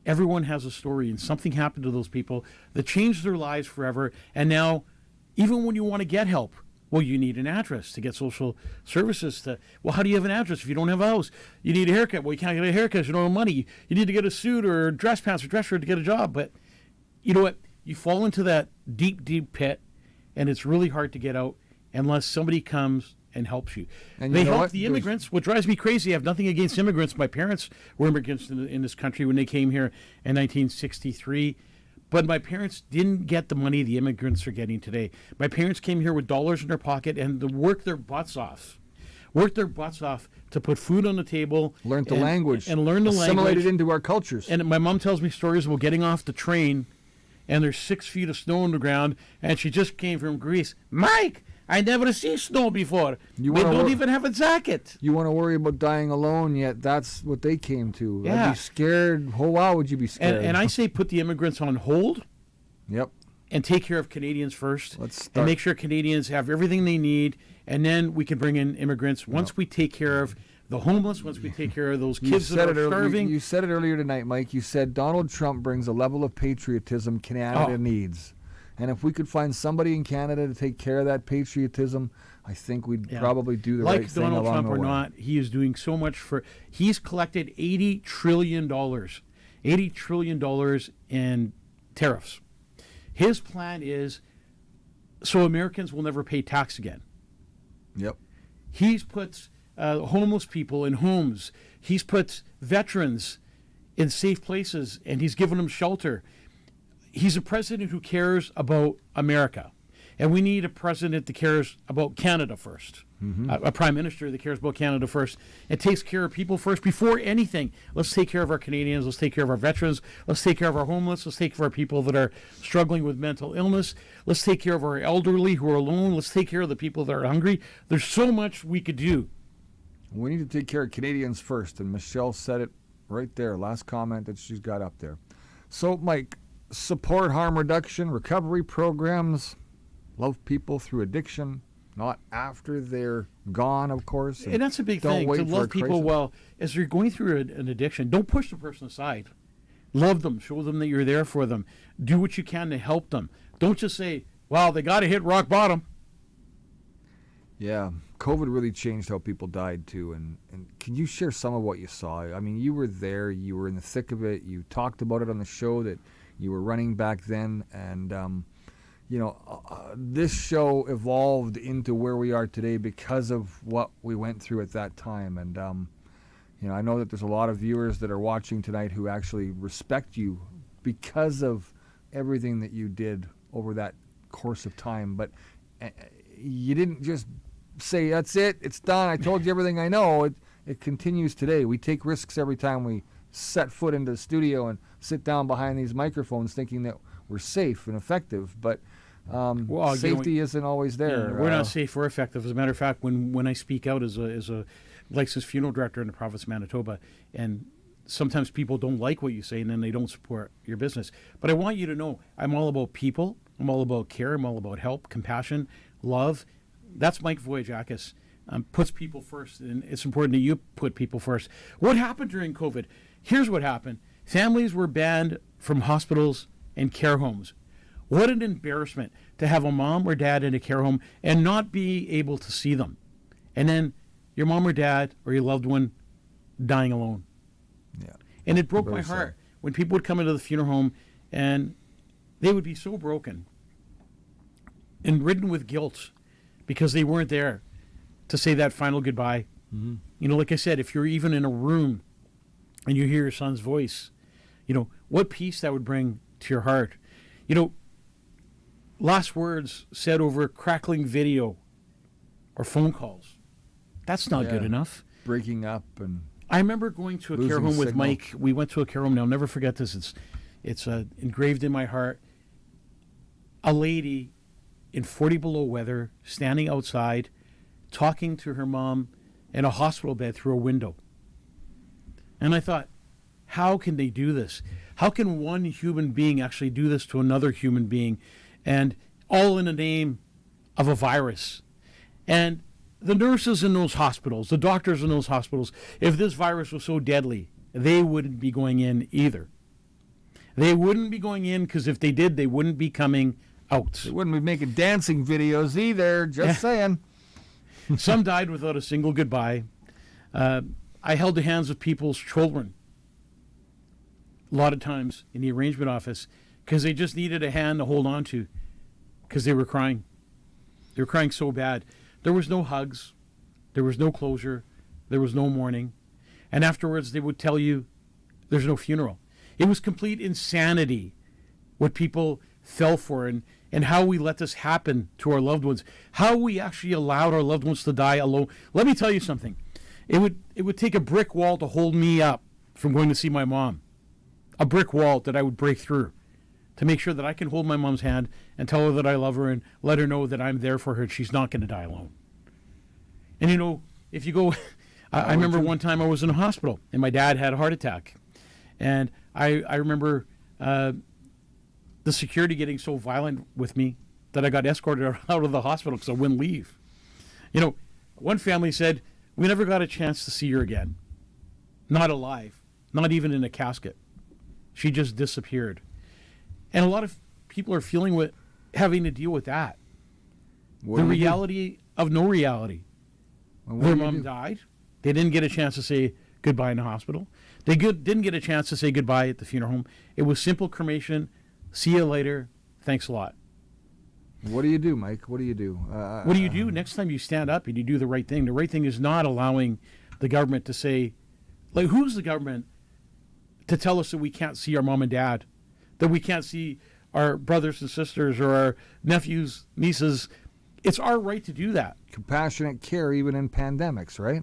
Everyone has a story, and something happened to those people that changed their lives forever. And now, even when you want to get help, well, you need an address to get social services. Well, how do you have an address if you don't have a house? You need a haircut. Well, you can't get a haircut if you don't have money. You need to get a suit or dress pants or dress shirt to get a job. But you know what? You fall into that deep, deep pit, and it's really hard to get out unless somebody comes and helps you. And They you know help what? the There's- immigrants. What drives me crazy, I have nothing against immigrants. My parents were immigrants in this country when they came here in 1963. But my parents didn't get the money the immigrants are getting today. My parents came here with dollars in their pocket and to work their butts off. To put food on the table. Learn the and- language. And learn the Assimilate language. it into our cultures. And my mom tells me stories about getting off the train, and there's 6 feet of snow on the ground, and she just came from Greece. Mike, I never see snow before. You We wanna don't wor- even have a jacket. You want to worry about dying alone, yet that's what they came to. I'd Yeah. be scared. Oh, wow, would you be scared? And I say put the immigrants on hold Yep. and take care of Canadians first. Let's and start. make sure Canadians have everything they need, and then we can bring in immigrants. Once we take care of the homeless, once we take care of those kids that are starving. You said it earlier tonight, Mike. You said Donald Trump brings a level of patriotism Canada Oh. needs. And if we could find somebody in Canada to take care of that patriotism, I think we'd Yeah. probably do the like right thing Donald along Trump the or way. not, he is doing so much he's collected $80 trillion, $80 trillion in tariffs. His plan is so Americans will never pay tax again. Yep. He's put homeless people in homes. He's put veterans in safe places, and he's given them shelter. He's a president who cares about America. And we need a president that cares about Canada first. A prime minister that cares about Canada first and takes care of people first before anything. Let's take care of our Canadians. Let's take care of our veterans. Let's take care of our homeless. Let's take care of our people that are struggling with mental illness. Let's take care of our elderly who are alone. Let's take care of the people that are hungry. There's so much we could do. We need to take care of Canadians first, and Michelle said it right there, last comment that she's got up there. So, Mike, support harm reduction, recovery programs, love people through addiction, not after they're gone, of course. And that's a big don't thing, wait to for love a people crisis. well. As they're going through an addiction, don't push the person aside. Love them. Show them that you're there for them. Do what you can to help them. Don't just say, wow, they got to hit rock bottom. Yeah. COVID really changed how people died too. And can you share some of what you saw? I mean, you were there, you were in the thick of it, you talked about it on the show that you were running back then. And, this show evolved into where we are today because of what we went through at that time. And, I know that there's a lot of viewers that are watching tonight who actually respect you because of everything that you did over that course of time. But you didn't just say, that's it, it's done, I told you everything I know. It continues today. We take risks every time we set foot into the studio and sit down behind these microphones thinking that we're safe and effective. But safety isn't always there. Yeah, we're not safe or effective. As a matter of fact, when I speak out as a licensed funeral director in the province of Manitoba, and sometimes people don't like what you say and then they don't support your business. But I want you to know I'm all about people. I'm all about care. I'm all about help, compassion, love. That's Mike Voyajakis. Puts people first, and it's important that you put people first. What happened during COVID? Here's what happened. Families were banned from hospitals and care homes. What an embarrassment to have a mom or dad in a care home and not be able to see them. And then your mom or dad or your loved one dying alone. Yeah. And it broke my Very sad. heart when people would come into the funeral home and they would be so broken and ridden with guilt because they weren't there to say that final goodbye. Mm-hmm. Like I said, if you're even in a room and you hear your son's voice, what peace that would bring to your heart. Last words said over crackling video or phone calls. That's not good enough. Breaking up and I remember going to a care losing home with signal. Mike. We went to a care home. Now, I'll never forget this. It's engraved in my heart. A lady in 40 below weather standing outside talking to her mom in a hospital bed through a window. And I thought, how can they do this? How can one human being actually do this to another human being? And all in the name of a virus. And the nurses in those hospitals, the doctors in those hospitals, if this virus was so deadly, they wouldn't be going in either. They wouldn't be going in because if they did, they wouldn't be coming out. they wouldn't be making dancing videos either. Just saying. Some died without a single goodbye. I held the hands of people's children a lot of times in the arrangement office because they just needed a hand to hold on to because they were crying. They were crying so bad. There was no hugs. There was no closure. There was no mourning. And afterwards, they would tell you there's no funeral. It was complete insanity what people fell for and how we let this happen to our loved ones, how we actually allowed our loved ones to die alone. Let me tell you something. It would take a brick wall to hold me up from going to see my mom, a brick wall that I would break through to make sure that I can hold my mom's hand and tell her that I love her and let her know that I'm there for her and she's not going to die alone. And if you go, I remember one time I was in a hospital and my dad had a heart attack. And I remember the security getting so violent with me that I got escorted out of the hospital because I wouldn't leave. One family said, we never got a chance to see her again. Not alive, not even in a casket. She just disappeared. And a lot of people are having to deal with that. The reality of no reality. Their mom died. They didn't get a chance to say goodbye in the hospital. They didn't get a chance to say goodbye at the funeral home. It was simple cremation. See you later. Thanks a lot. What do you do, Mike? What do you do? What do you do next time you stand up and you do the right thing? The right thing is not allowing the government to say, who's the government to tell us that we can't see our mom and dad, that we can't see our brothers and sisters or our nephews, nieces. It's our right to do that. Compassionate care even in pandemics, right?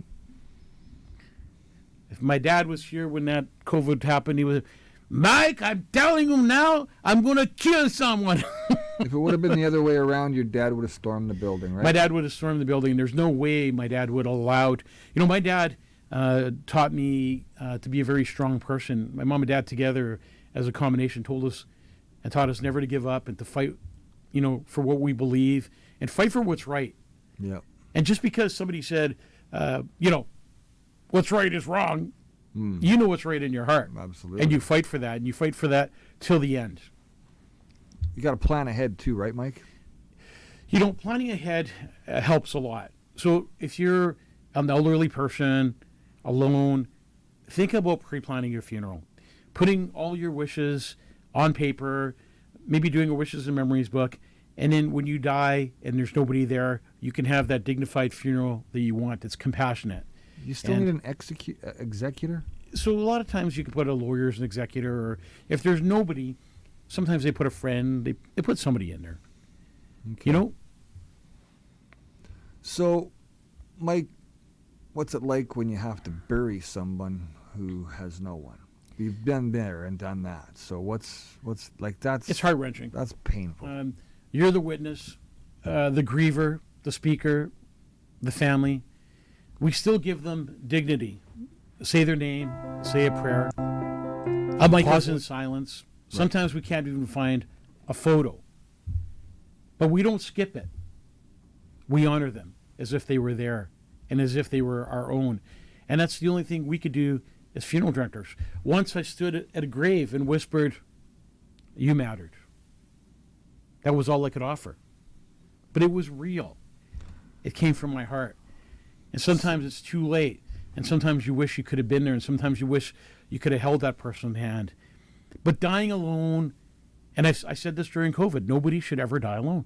If my dad was here when that COVID happened, he was, Mike, I'm telling him now, I'm going to kill someone. If it would have been the other way around, your dad would have stormed the building, right? My dad would have stormed the building. There's no way my dad would have allowed. My dad taught me to be a very strong person. My mom and dad together as a combination told us and taught us never to give up and to fight, for what we believe and fight for what's right. Yeah. And just because somebody said, what's right is wrong, you know what's right in your heart. Absolutely. And you fight for that, and you fight for that till the end. You got to plan ahead too, right, Mike? Planning ahead helps a lot. So if you're an elderly person, alone, think about pre-planning your funeral, putting all your wishes on paper, maybe doing a wishes and memories book, and then when you die and there's nobody there, you can have that dignified funeral that you want. It's compassionate. You still need an executor? So a lot of times you can put a lawyer as an executor, or if there's nobody, sometimes they put a friend, they put somebody in there. Okay. You know? So, Mike, what's it like when you have to bury someone who has no one? You've been there and done that. So what's like that's... It's heart-wrenching. That's painful. You're the witness, the griever, the speaker, the family. We still give them dignity. Say their name, say a prayer. Pause in silence. Sometimes we can't even find a photo. But we don't skip it. We honor them as if they were there and as if they were our own. And that's the only thing we could do as funeral directors. Once I stood at a grave and whispered, "You mattered." That was all I could offer. But it was real. It came from my heart. And sometimes it's too late. And sometimes you wish you could have been there. And sometimes you wish you could have held that person's hand. But dying alone, and I said this during COVID, nobody should ever die alone.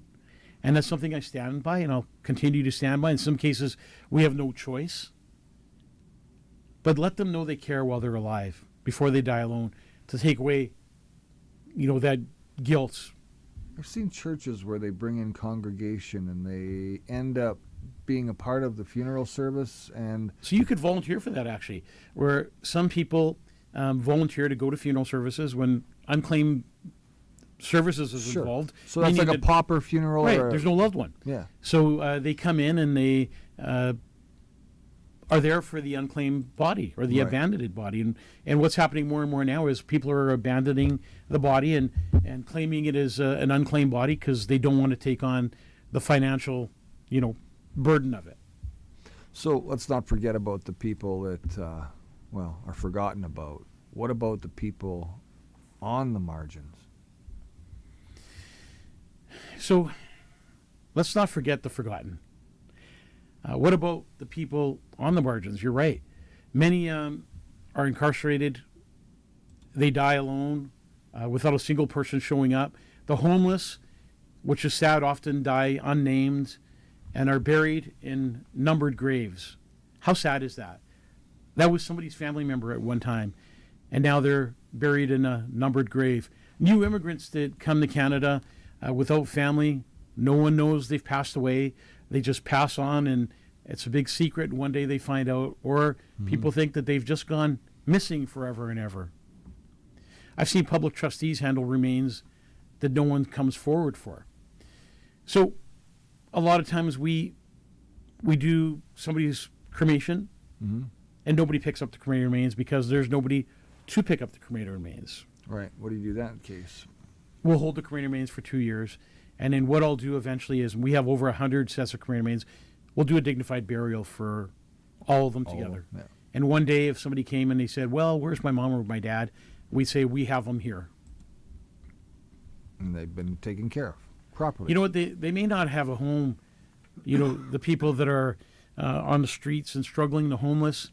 And that's something I stand by, and I'll continue to stand by. In some cases, we have no choice. But let them know they care while they're alive, before they die alone, to take away, that guilt. I've seen churches where they bring in congregation and they end up being a part of the funeral service. And so you could volunteer for that, actually, where some people volunteer to go to funeral services when unclaimed services is involved. So that's like a pauper funeral? Right, there's no loved one. Yeah. So they come in and they are there for the unclaimed body or the abandoned body. And what's happening more and more now is people are abandoning the body and claiming it as an unclaimed body because they don't want to take on the financial, burden of it. So let's not forget about the people that, are forgotten about. What about the people on the margins? So let's not forget the forgotten. What about the people on the margins? You're right. Many are incarcerated. They die alone without a single person showing up. The homeless, which is sad, often die unnamed and are buried in numbered graves. How sad is that? That was somebody's family member at one time, and now they're buried in a numbered grave. New immigrants that come to Canada without family, no one knows they've passed away. They just pass on, and it's a big secret. One day they find out, or people think that they've just gone missing forever and ever. I've seen public trustees handle remains that no one comes forward for. So a lot of times we do somebody's cremation, and nobody picks up the cremated remains because there's nobody to pick up the cremated remains. Right. What do you do in that case? We'll hold the cremated remains for 2 years. And then what I'll do eventually is, we have over 100 sets of cremated remains. We'll do a dignified burial for all of them together. Yeah. And one day if somebody came and they said, "Well, where's my mom or my dad?" we'd say, "We have them here." And they've been taken care of properly. You know what? They may not have a home. The people that are on the streets and struggling, the homeless,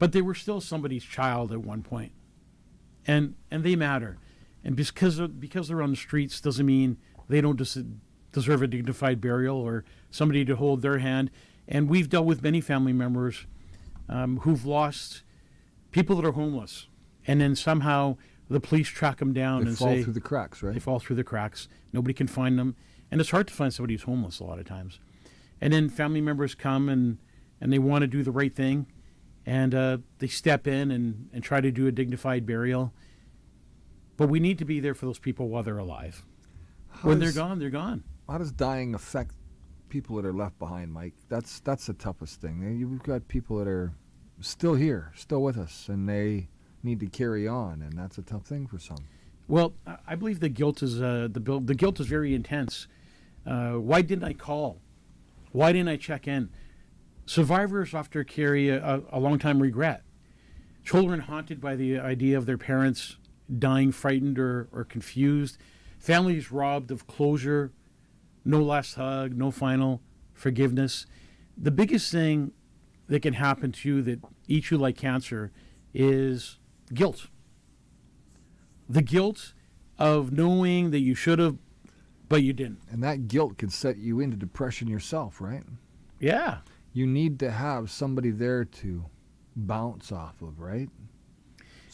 but they were still somebody's child at one point. And they matter. And because they're on the streets doesn't mean they don't deserve a dignified burial or somebody to hold their hand. And we've dealt with many family members who've lost people that are homeless, and then somehow the police track them down and fall through the cracks, right? They fall through the cracks. Nobody can find them, and it's hard to find somebody who's homeless a lot of times. And then family members come and they want to do the right thing, and they step in and try to do a dignified burial. But we need to be there for those people while they're alive. When they're gone, they're gone. How does dying affect people that are left behind, Mike? That's the toughest thing. You've got people that are still here, still with us, and they need to carry on, and that's a tough thing for some. Well, I believe the guilt is the guilt is very intense. Why didn't I call? Why didn't I check in? Survivors often carry a long-time regret. Children haunted by the idea of their parents dying frightened or confused. Families robbed of closure, no last hug, no final forgiveness. The biggest thing that can happen to you that eats you like cancer is guilt. The guilt of knowing that you should have, but you didn't. And that guilt can set you into depression yourself, right? Yeah. You need to have somebody there to bounce off of, right?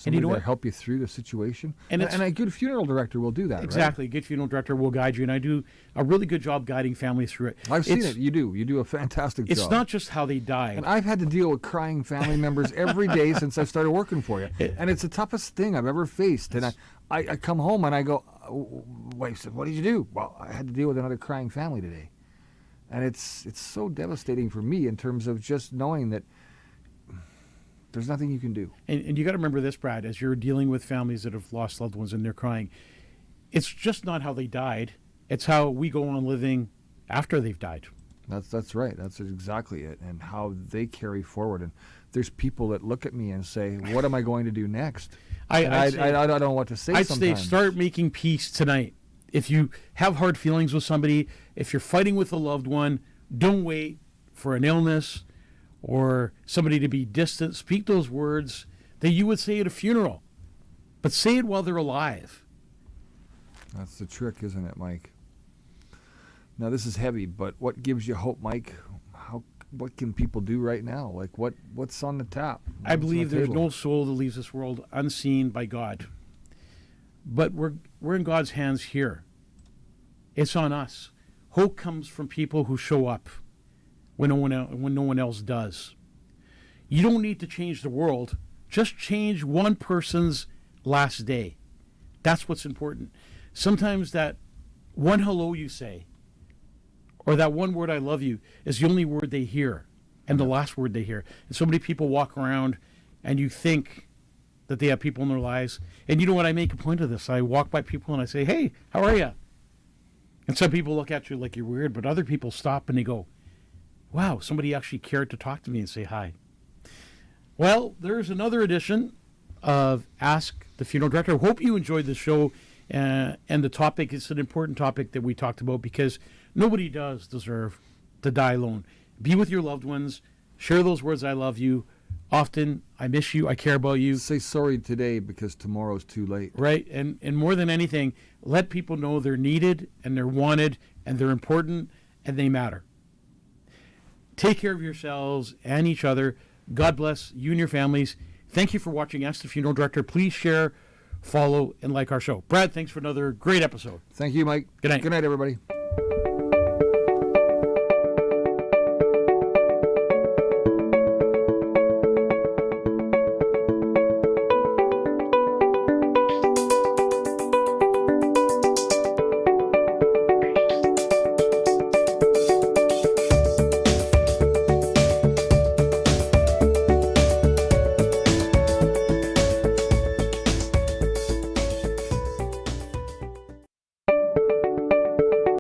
And you know Somebody what? to help you through the situation. And And, it's- a good funeral director will do that, Exactly. Good funeral director will guide you, and I do a really good job guiding families through it. right? I've seen It's- it. You do. You do a fantastic job. It's not just how they died. And I've had to deal with crying family members every day since I started working for you. And it's the toughest thing I've ever faced. And I come home and I go, wife said, what did you do? Well, I had to deal with another crying family today. And it's so devastating for me in terms of just knowing that there's nothing you can do. And you got to remember this, Brad, as you're dealing with families that have lost loved ones and they're crying. It's just not how they died. It's how we go on living after they've died. That's right. That's exactly it. And how they carry forward. And there's people that look at me and say, what am I going to do next? I don't know what to say I'd sometimes. say start making peace tonight. If you have hard feelings with somebody, if you're fighting with a loved one, don't wait for an illness or somebody to be distant. Speak those words that you would say at a funeral, but say it while they're alive. That's the trick, isn't it, Mike? Now, this is heavy, but what gives you hope, Mike? What can people do right now? Like, what's on the tap? I What's believe on the there's table? no soul that leaves this world unseen by God. But we're in God's hands here. It's on us. Hope comes from people who show up when no one else does. You don't need to change the world. Just change one person's last day. That's what's important. Sometimes that one hello you say, or that one word I love you, is the only word they hear and the last word they hear. And so many people walk around and you think that they have people in their lives. And you know what? I make a point of this. I walk by people and I say, hey, how are you? And some people look at you like you're weird, but other people stop and they go, wow, somebody actually cared to talk to me and say hi. Well, there's another edition of Ask the Funeral Director. Hope you enjoyed the show and the topic. It's an important topic that we talked about because nobody does deserve to die alone. Be with your loved ones. Share those words, I love you. Often, I miss you, I care about you. Say sorry today because tomorrow's too late. Right? And more than anything, let people know they're needed and they're wanted and they're important and they matter. Take care of yourselves and each other. God bless you and your families. Thank you for watching Ask the Funeral Director. Please share, follow, and like our show. Brad, thanks for another great episode. Thank you, Mike. Good night. Good night, everybody.